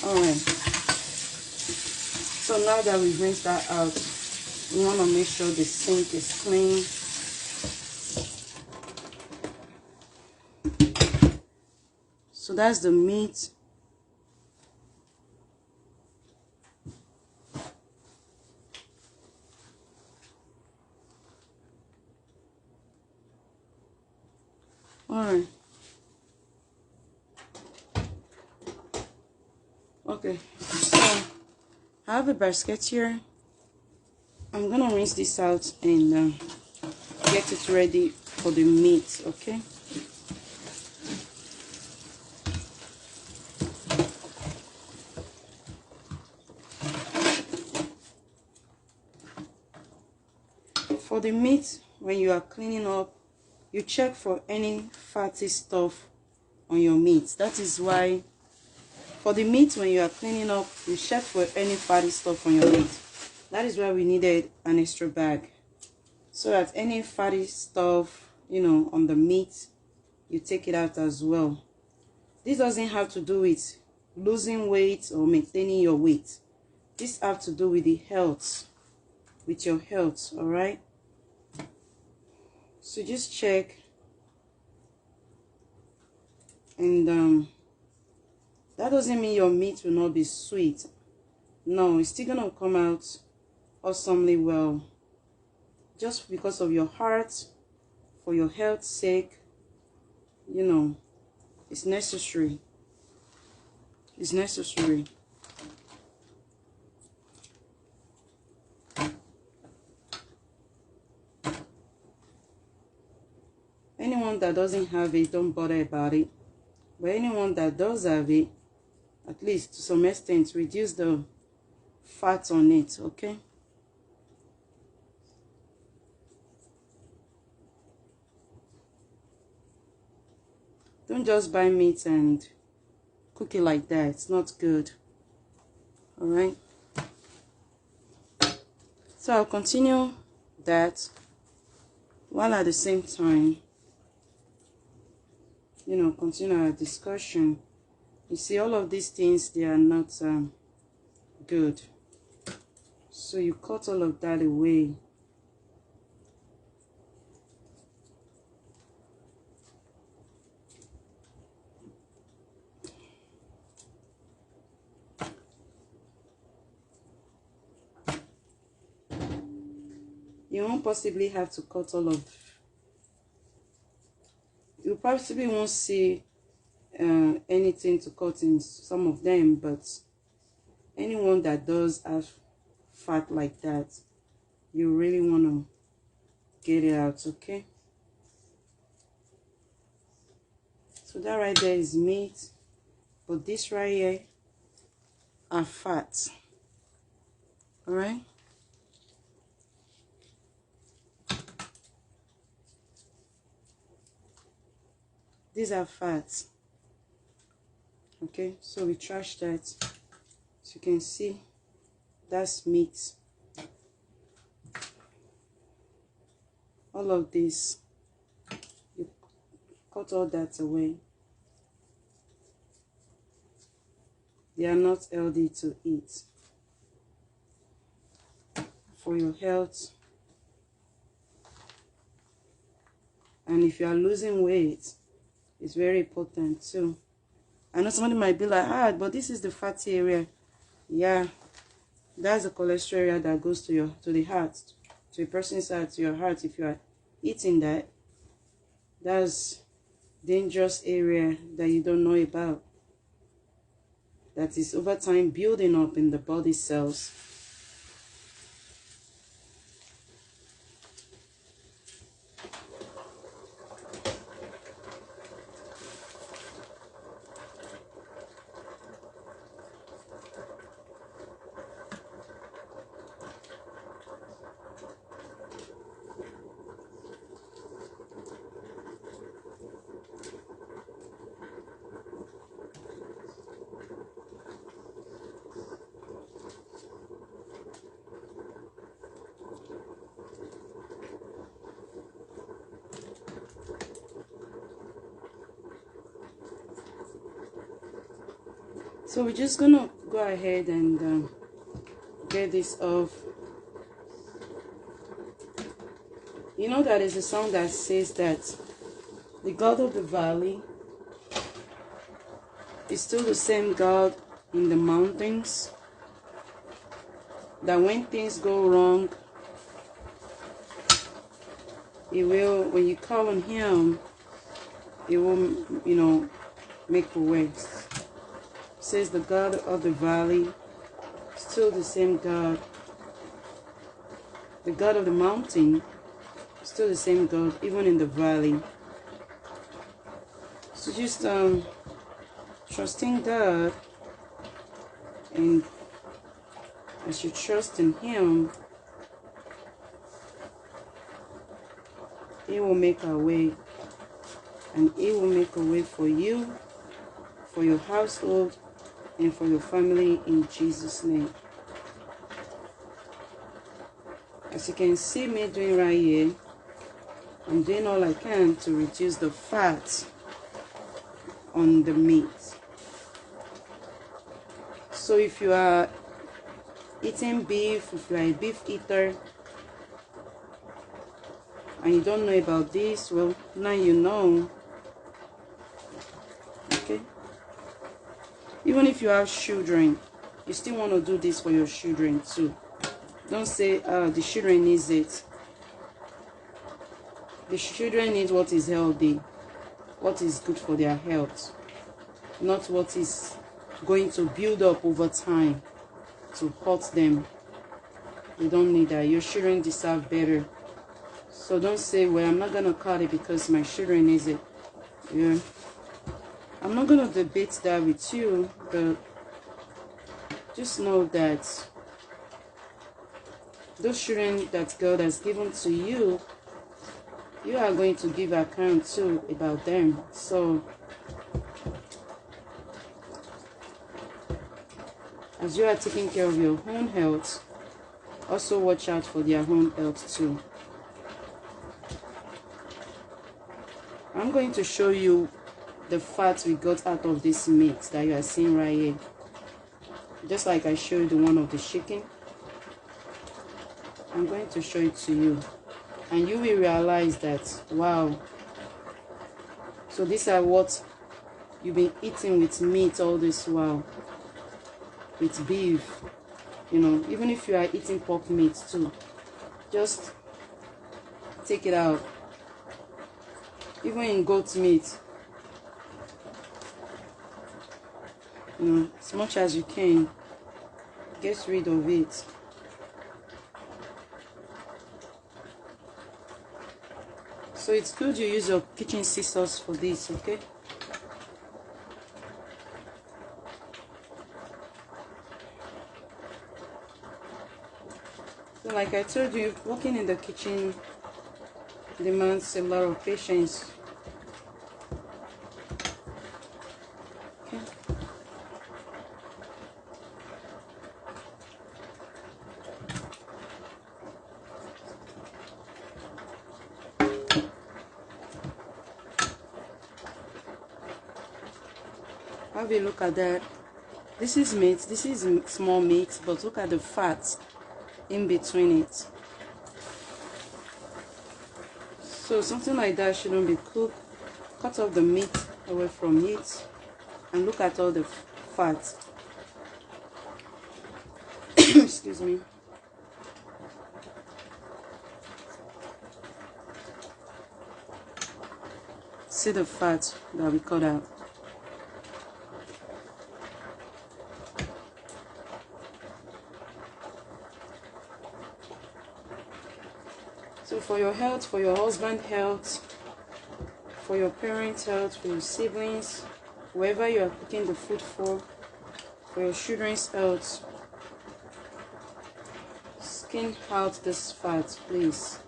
Alright. So now that we've rinsed that out, we want to make sure the sink is clean. So that's the meat. Alright. Okay. So I have a basket here. I'm gonna rinse this out and get it ready for the meat. Okay. For the meat, when you are cleaning up, you check for any fatty stuff on your meat. That is why for the meat, when you are cleaning up, you check for any fatty stuff on your meat. That is why we needed an extra bag, so that any fatty stuff, you know, on the meat, you take it out as well. This doesn't have to do with losing weight or maintaining your weight. This have to do with the health, with your health. All right. So just check, and that doesn't mean your meat will not be sweet. No, it's still gonna come out awesomely well. Just because of your heart, for your health's sake, you know, it's necessary. It's necessary. Anyone that doesn't have it, don't bother about it. But anyone that does have it, at least to some extent, reduce the fat on it. Okay. Don't just buy meat and cook it like that. It's not good. All right. So I'll continue that while at the same time, you know, continue our discussion. You see, all of these things, they are not good. So you cut all of that away. you won't possibly have to cut all of, you possibly won't see anything to cut in some of them, but anyone that does have fat like that, you really want to get it out. Okay, so that right there is meat, but this right here are fat. All right, these are fats. Okay, so we trash that. So you can see that's meat. All of this, you cut all that away. They are not healthy to eat for your health. And if you are losing weight, it's very important too. I know somebody might be like, but this is the fatty area. Yeah, that's the cholesterol area that goes to the heart, to a person's heart, to your heart. If you are eating that, that's dangerous area that you don't know about, that is over time building up in the body cells. So we're just gonna go ahead and get this off. You know that is a song that says that the God of the valley is still the same God in the mountains. That when things go wrong, He will, when you call on Him, He will, make a way. Says the God of the valley, still the same God. The God of the mountain, still the same God, even in the valley. So just trusting God, and as you trust in Him, He will make a way, and He will make a way for you, for your household, and for your family, in Jesus' name. As you can see me doing right here, I'm doing all I can to reduce the fat on the meat. So if you are eating beef, if you are a beef eater, and you don't know about this, well, now you know. Okay? Even if you have children, you still want to do this for your children too. Don't say, the children needs it. The children need what is healthy, what is good for their health, not what is going to build up over time to hurt them. They don't need that. Your children deserve better. So don't say, well, I'm not going to cut it because my children needs it. Yeah. I'm not going to debate that with you, but just know that those children that God has given to you, you are going to give account to about them. So as you are taking care of your own health, also watch out for their own health too. I'm going to show you the fat we got out of this meat that you are seeing right here. Just like I showed the one of the chicken, I'm going to show it to you, and you will realize that, wow, so these are what you've been eating with meat all this while, with beef, even if you are eating pork meat too, just take it out. Even in goat meat, you know, as much as you can, get rid of it. So it's good you use your kitchen scissors for this, okay? So like I told you, working in the kitchen demands a lot of patience. Okay. Have a look at that. This is meat, this is small meat, but look at the fat in between it. So something like that shouldn't be cooked. Cut off the meat away from it and look at all the fat. Excuse me. See the fat that we cut out. So for your health, for your husband's health, for your parents' health, for your siblings, whoever you are cooking the food for your children's health, skin out this fat, please.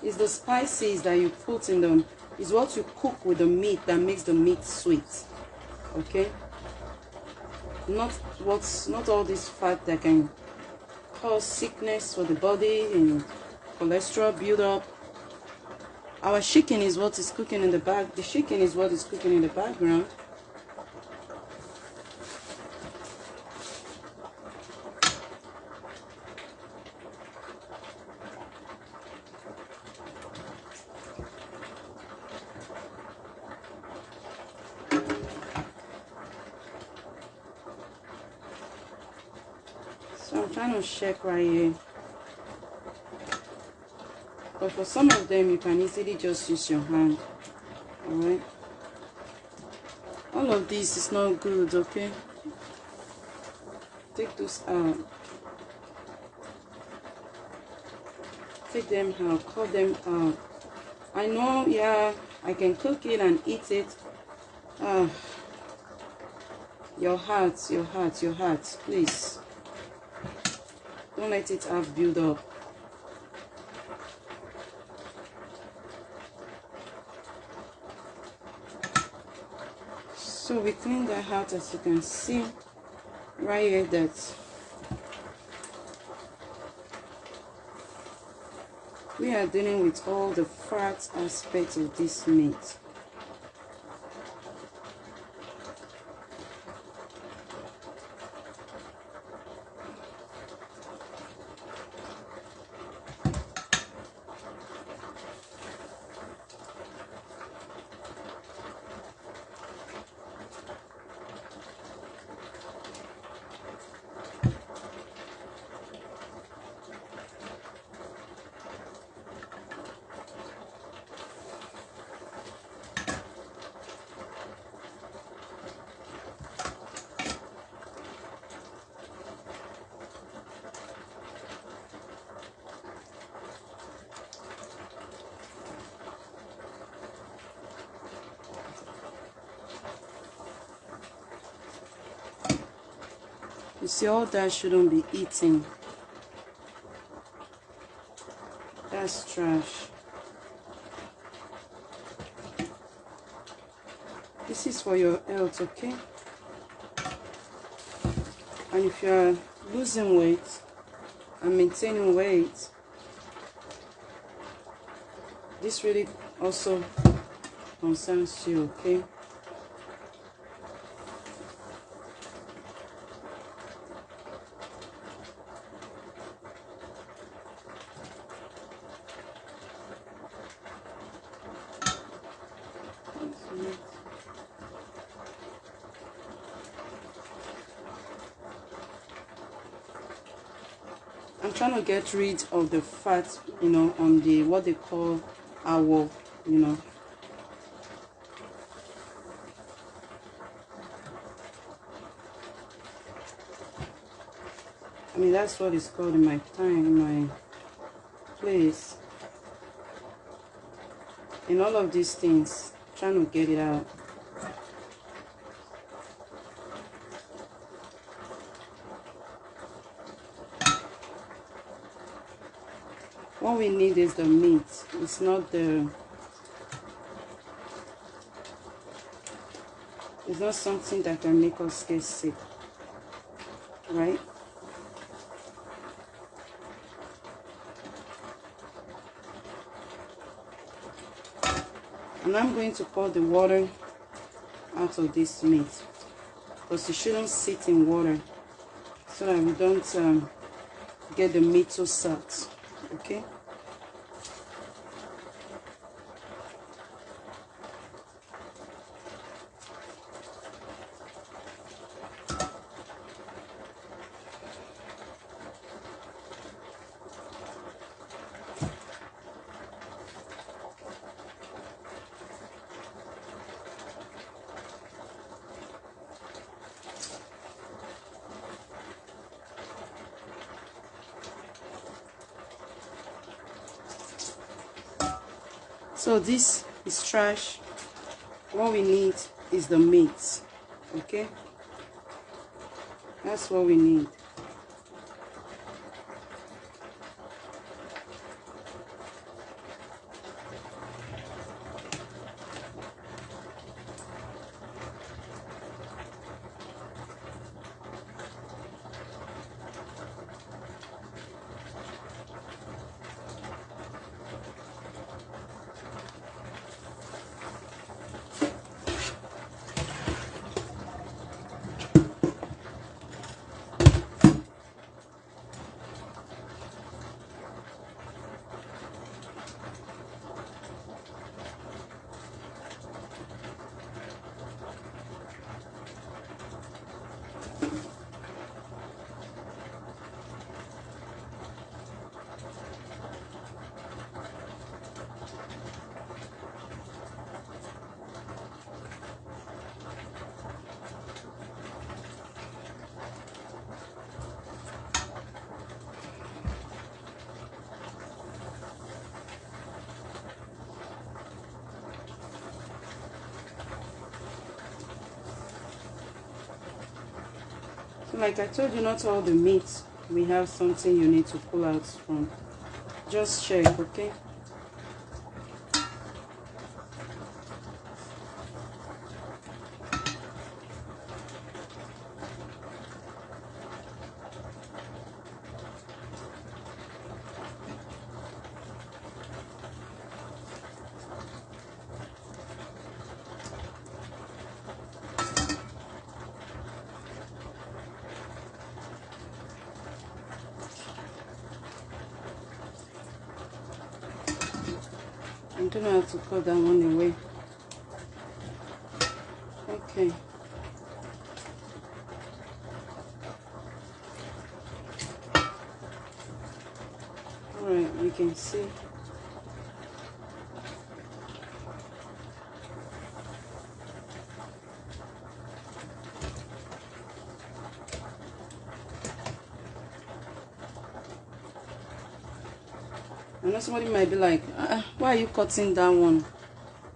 It's the spices that you put in them. It's what you cook with the meat that makes the meat sweet. Okay? Not all this fat that can cause sickness for the body and cholesterol build up. Our chicken is what is cooking in the back. The chicken is what is cooking in the background. So I'm trying to check right here. But for some of them, you can easily just use your hand. Alright? All of this is not good, okay? Take those out. Take them out, cut them out. I know, yeah, I can cook it and eat it. Your heart, please. Don't let it have build up. So we clean that out, as you can see right here, that we are dealing with all the fat aspects of this meat. You see, all that shouldn't be eaten. That's trash. This is for your health, okay? And if you are losing weight and maintaining weight, this really also concerns you, okay? I'm trying to get rid of the fat, you know, on the what they call our, you know. I mean, that's what it's called in my time, in my place. In all of these things, trying to get it out. What we need is the meat. It's not the... It's not something that can make us get sick, right? And I'm going to pour the water out of this meat, because it shouldn't sit in water, so that we don't get the meat too soft. Okay. So this is trash. What we need is the meat. Okay, that's what we need. So like I told you, not all the meat we have something you need to pull out from. Just check, okay? I don't know how to cut that one away. Okay. Alright, you can see. I know somebody might be like, why are you cutting that one?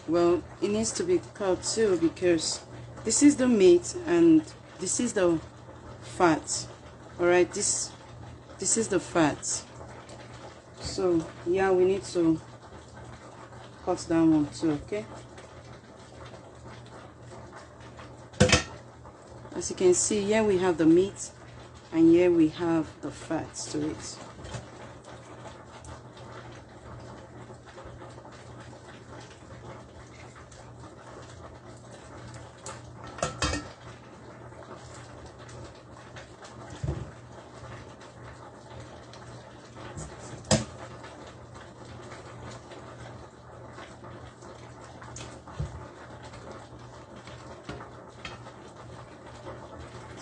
Well, it needs to be cut too, because this is the meat and this is the fat. Alright, this is the fat. So yeah, we need to cut that one too, okay? As you can see, here we have the meat and here we have the fats to it.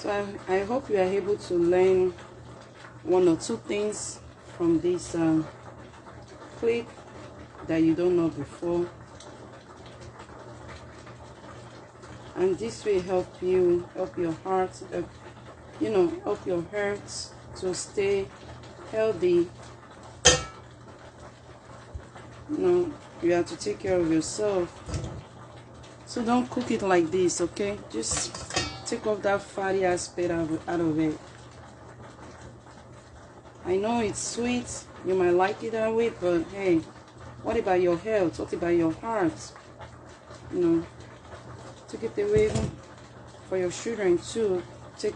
So I hope you are able to learn one or two things from this clip that you don't know before, and this will help you, help your heart, help your heart to stay healthy. You have to take care of yourself, so don't cook it like this, okay? Just take off that fatty aspect out of it. I know it's sweet, you might like it that way, but hey, what about your health? What about your heart? Take it away for your children too. Take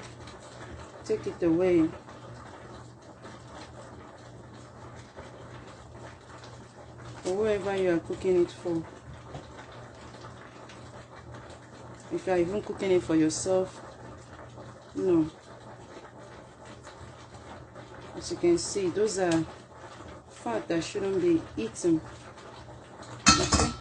it away. For whoever you are cooking it for. If you are even cooking it for yourself, as you can see, those are fat that shouldn't be eaten. Okay?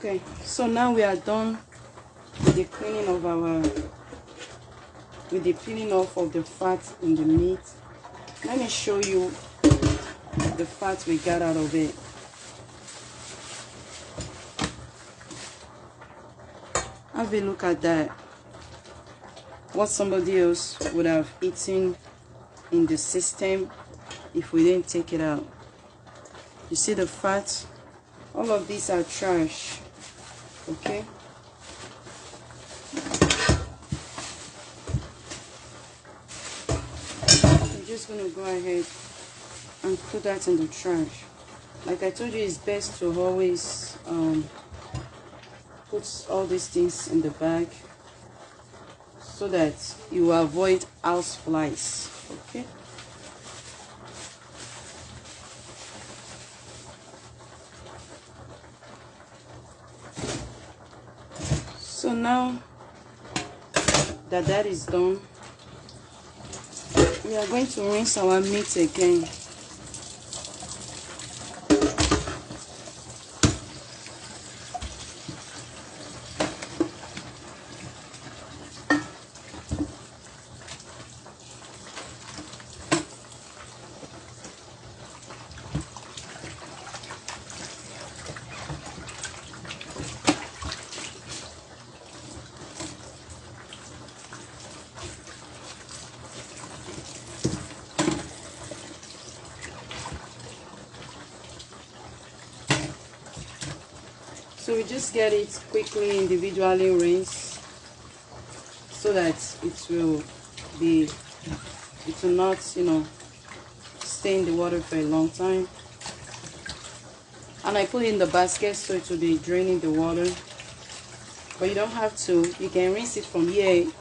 Okay, so now we are done with the cleaning of peeling off of the fat in the meat. Let me show you the fat we got out of it. Have a look at that. What somebody else would have eaten in the system if we didn't take it out. You see the fat? All of these are trash. Okay? I'm just going to go ahead and put that in the trash. Like I told you, it's best to always put all these things in the bag so that you avoid house flies. Okay? So now that is done, we are going to rinse our meat again. So we just get it quickly individually rinsed so that it will not, stay in the water for a long time. And I put it in the basket so it will be draining the water. But you don't have to. You can rinse it from here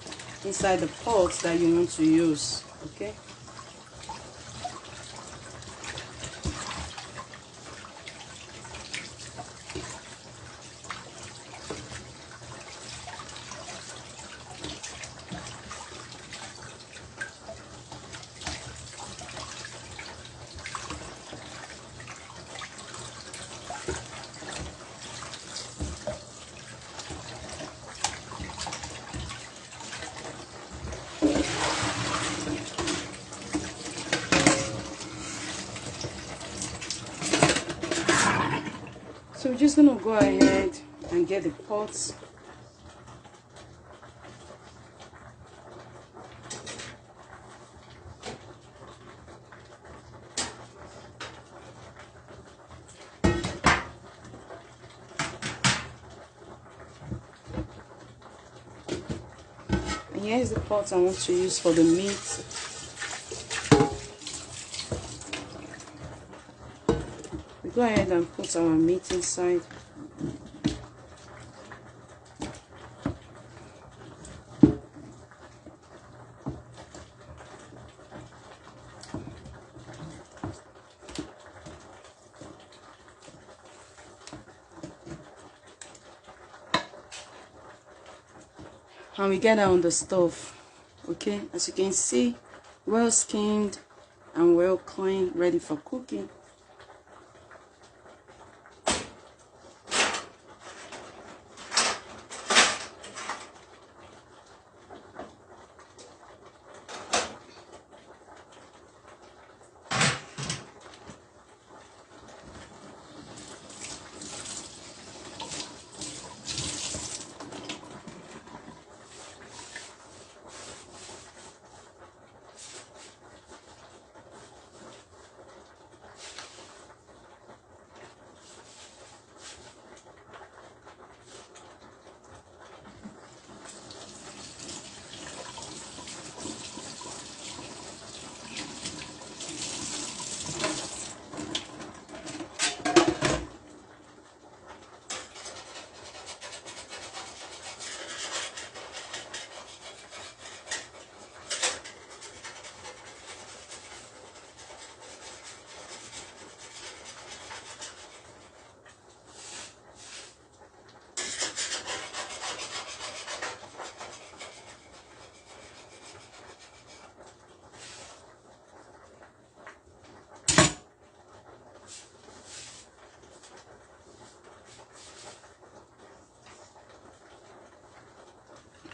inside the pot that you want to use. Okay? So we're just gonna go ahead and get the pots. And here's the pot I want to use for the meat. Go ahead and put our meat inside. and we get that on the stove. Okay, as you can see, well skimmed and well clean, ready for cooking.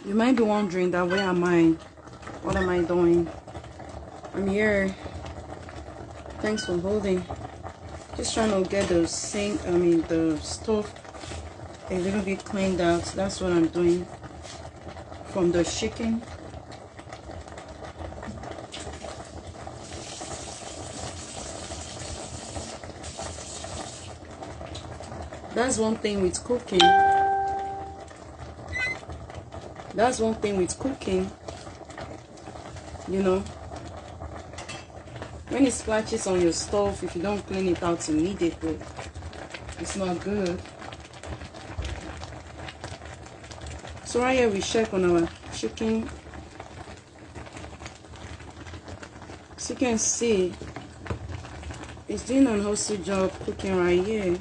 You might be wondering that where am I? What am I doing? I'm here. Thanks for holding. Just trying to get the sink, the stove a little bit cleaned out. That's what I'm doing from the chicken. That's one thing with cooking. That's one thing with cooking, you know, when it splashes on your stove, if you don't clean it out immediately, it's not good. So right here we check on our chicken. As you can see, it's doing an awesome job cooking right here.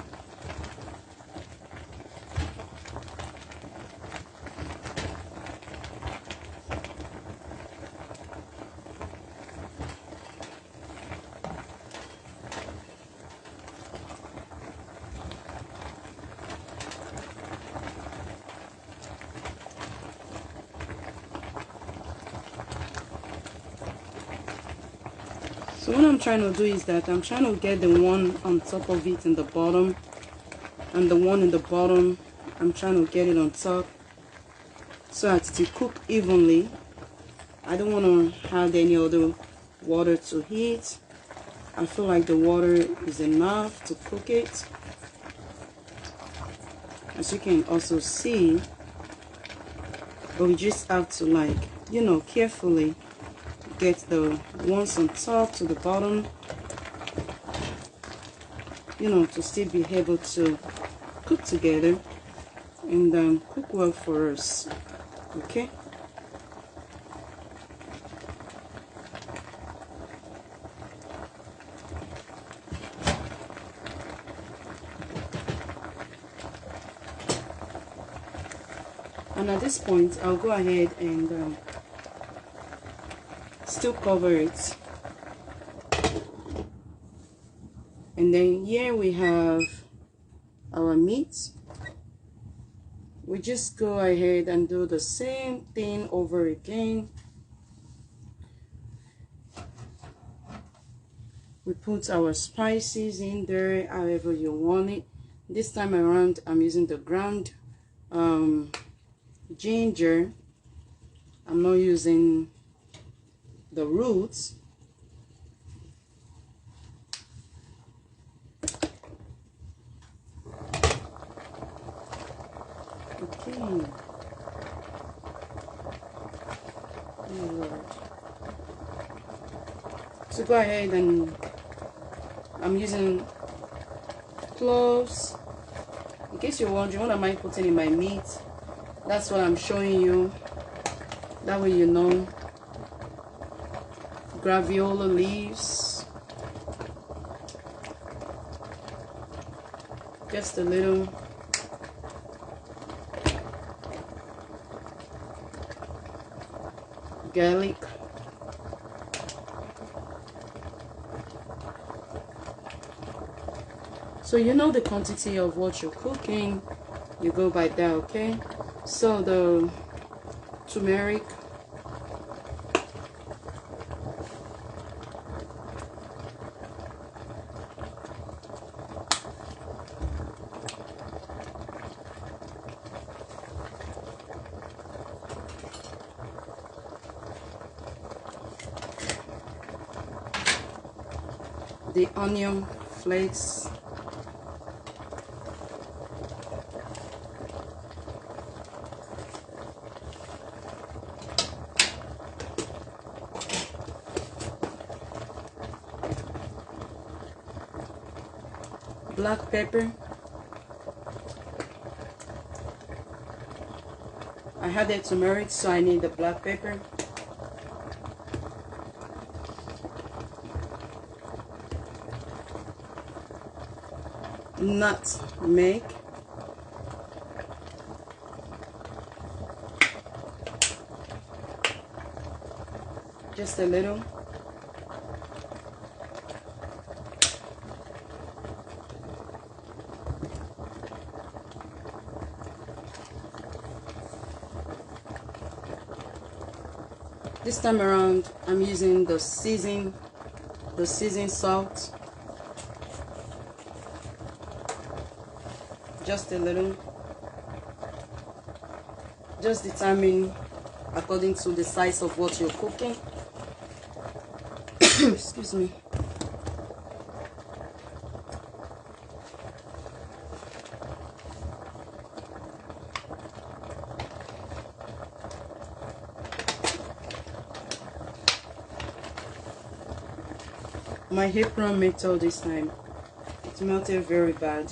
So what I'm trying to do is that I'm trying to get the one on top of it in the bottom, and the one in the bottom I'm trying to get it on top so that to cook evenly. I don't want to add any other water to heat. I feel like the water is enough to cook it. As you can also see, but we just have to, like, you know, carefully get the ones on top to the bottom, you know, to still be able to cook together and cook well for us. Okay. And at this point, I'll go ahead and still cover it. And then here we have our meat. We just go ahead and do the same thing over again. We put our spices in there however you want it. This time around, I'm using the ground ginger. I'm not using the roots. Okay. Oh Lord. So go ahead and I'm using cloves. In case you're wondering what am I putting in my meat, that's what I'm showing you. That way you know. Graviola leaves. Just a little. garlic. So you know the quantity of what you're cooking, you go by that, okay? So the turmeric, the onion flakes, black pepper. I had the turmeric, so I need the black pepper. Nutmeg. Just a little. This time around, I'm using the seasoned salt. Just a little. Just determine according to the size of what you're cooking. Excuse me. My apron metal this time, it melted very bad.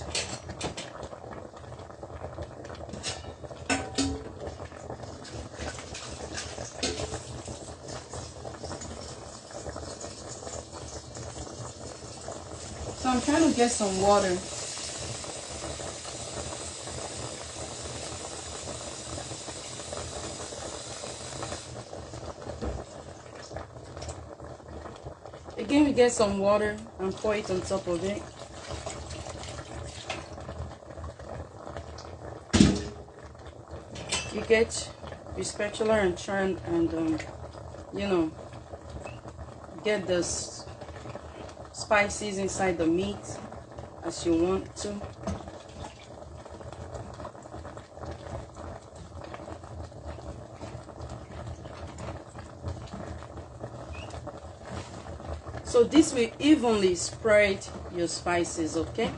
So I'm trying to get some water. Again, we get some water and pour it on top of it. You get your spatula and try and you know, get the spices inside the meat as you want to. So this will evenly spread your spices, okay?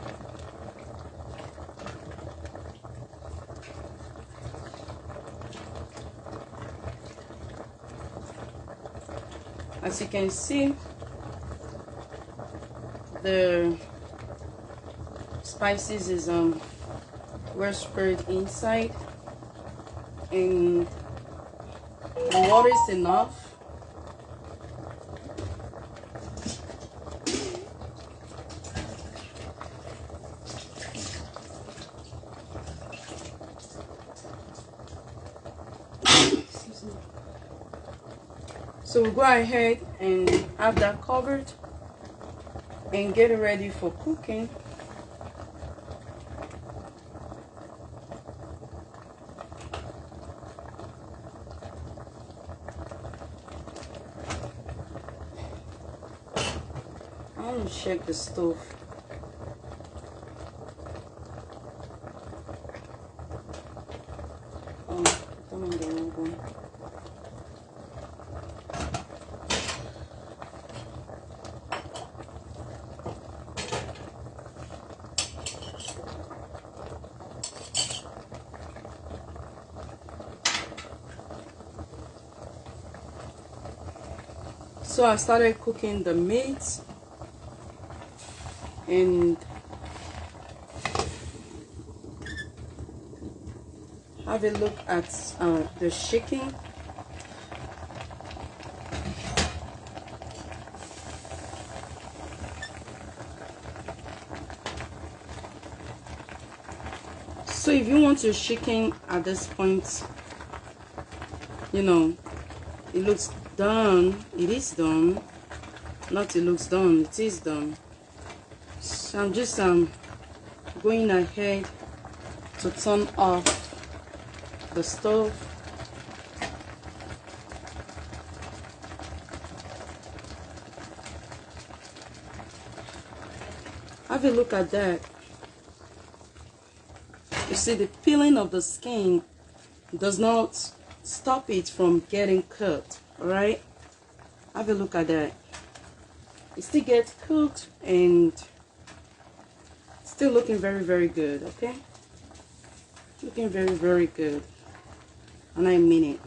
As you can see, the spices is well spread inside, and the water is enough. So we'll go ahead and have that covered and get it ready for cooking. I want to check the stove. Oh, I'm on the wrong one. So I started cooking the meat, and have a look at the chicken. So if you want your chicken at this point, you know, It looks done. It is done. Not it looks done. It is done. So I'm just going ahead to turn off the stove. Have a look at that. You see, the peeling of the skin does not stop it from getting cooked. All right, have a look at that. It still gets cooked and still looking very, very good. Okay, looking very, very good, and I mean it.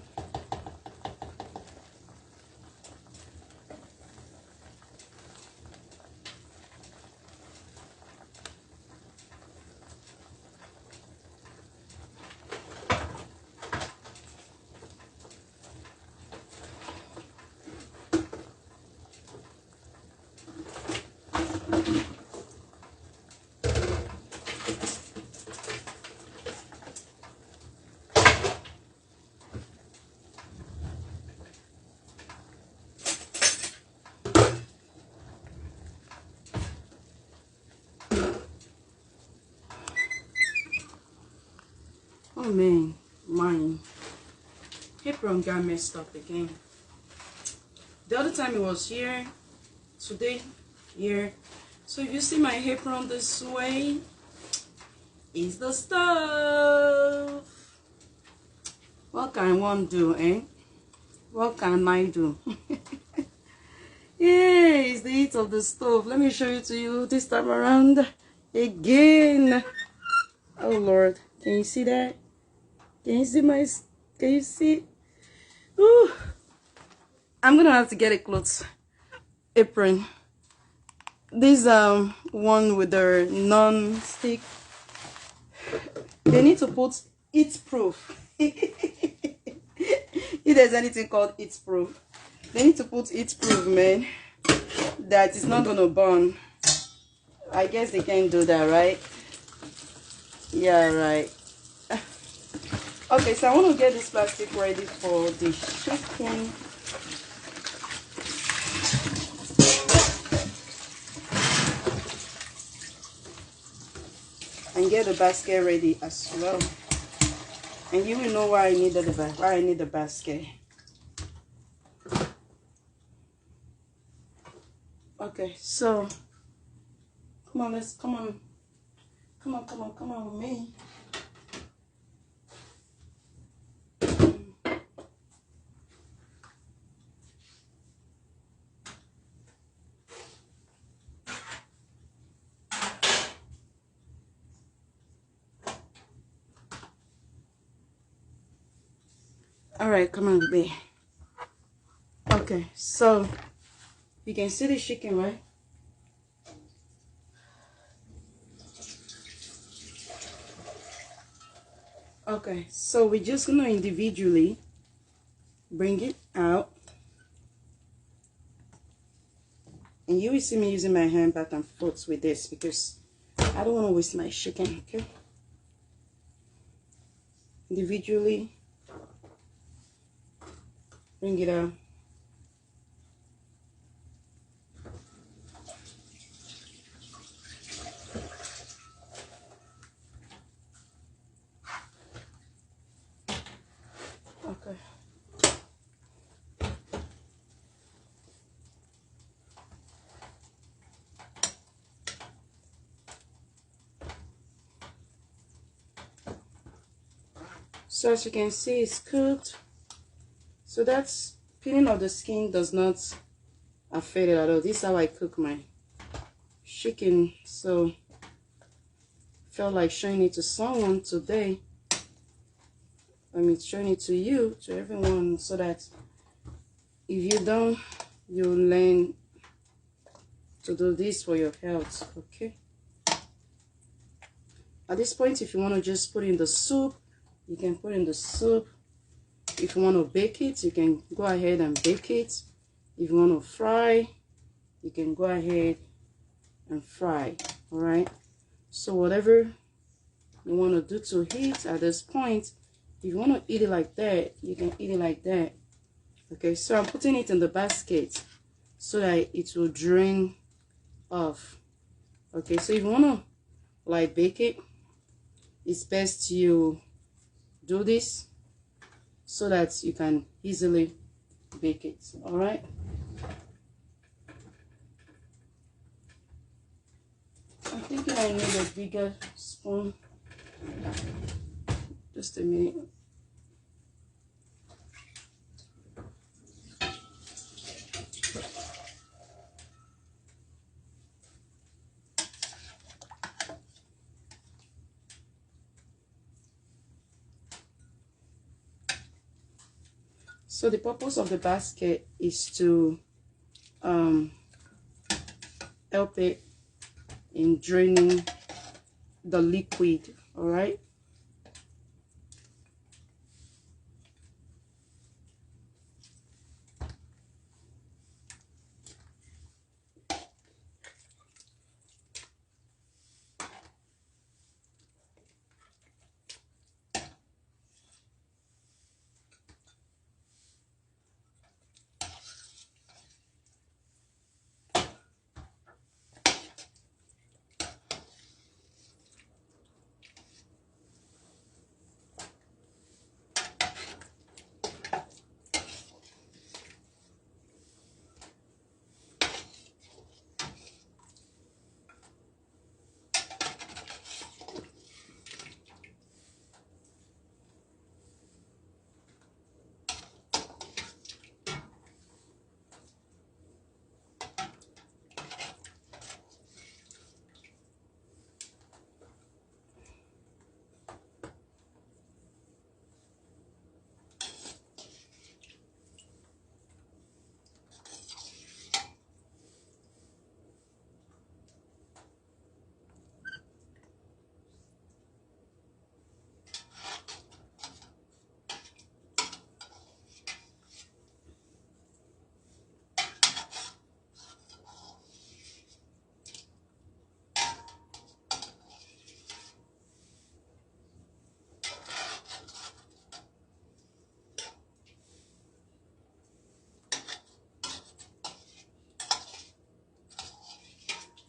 Oh man, my apron got messed up again. The other time it was here, today here. So if you see my apron this way, is the stove. What can one do, eh? What can I do? Yeah, it's the heat of the stove. Let me show it to you this time around again. Oh Lord, can you see that? Can you see my, can you see? Ooh. I'm gonna have to get a clothes apron. This one with the non-stick. They need to put heat proof. If there's anything called heat proof, they need to put heat proof, man. That is not gonna burn. I guess they can do that, right? Yeah, right. Okay, so I want to get this plastic ready for the chicken. And get the basket ready as well. And you will know why I needed the basket. Okay, so come on, come on with me. All right, come on with me. Okay, so you can see the chicken, right? Okay, so we're just gonna individually bring it out, and you will see me using my hand back and forth with this because I don't want to waste my chicken. Okay, individually bring it out. Okay. So as you can see, it's cooked. So that's peeling of the skin does not affect it at all. This is how I cook my chicken. So felt like showing it to someone today. I mean, showing it to you, to everyone, so that if you don't, you'll learn to do this for your health. Okay. At this point, if you want to just put in the soup, you can put in the soup. If you want to bake it, you can go ahead and bake it. If you want to fry, you can go ahead and fry. All right. So whatever you want to do to heat at this point, if you want to eat it like that, you can eat it like that. Okay, so I'm putting it in the basket so that it will drain off. Okay, so if you want to like bake it, it's best you do this so that you can easily bake it. All right. I'm thinking I need a bigger spoon. Just a minute. So the purpose of the basket is to help it in draining the liquid. All right.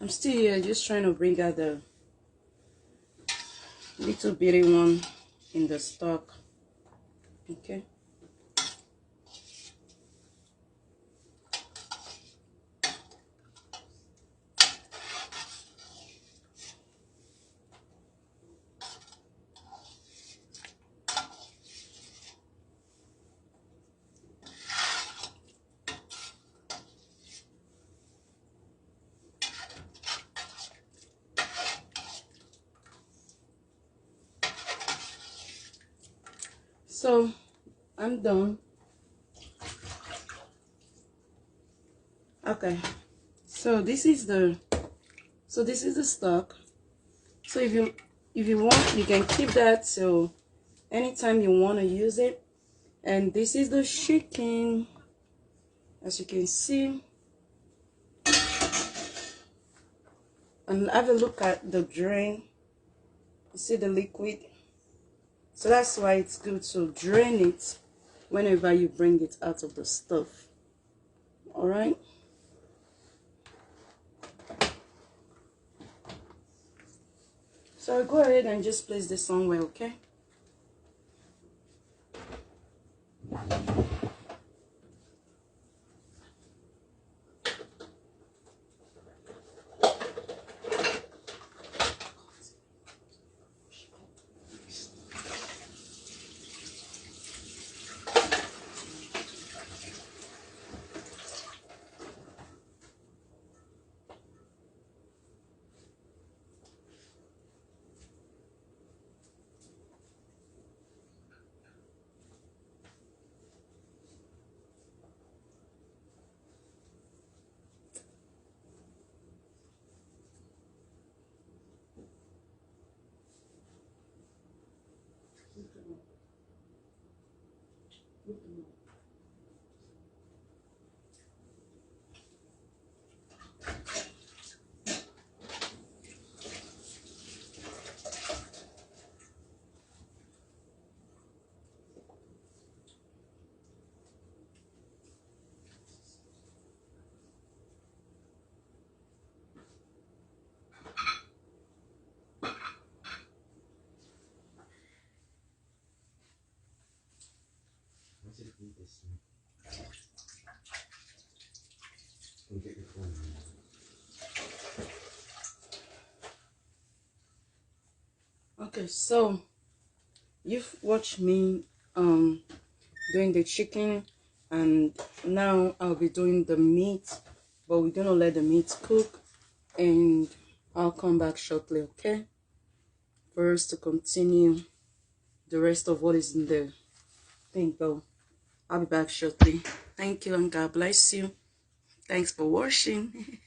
I'm still here just trying to bring out the little bitty one in the stock. Okay. So I'm done. Okay. So this is the stock. So if you want, you can keep that so anytime you want to use it. And this is the chicken, as you can see. And have a look at the drain. You see the liquid? So that's why it's good to drain it whenever you bring it out of the stove. All right. So I'll go ahead and just place this somewhere, okay? Okay, so you've watched me doing the chicken, and now I'll be doing the meat, but we're gonna let the meat cook, and I'll come back shortly, okay, for us to continue the rest of what is in the thing. Though I'll be back shortly. Thank you and God bless you. Thanks for watching.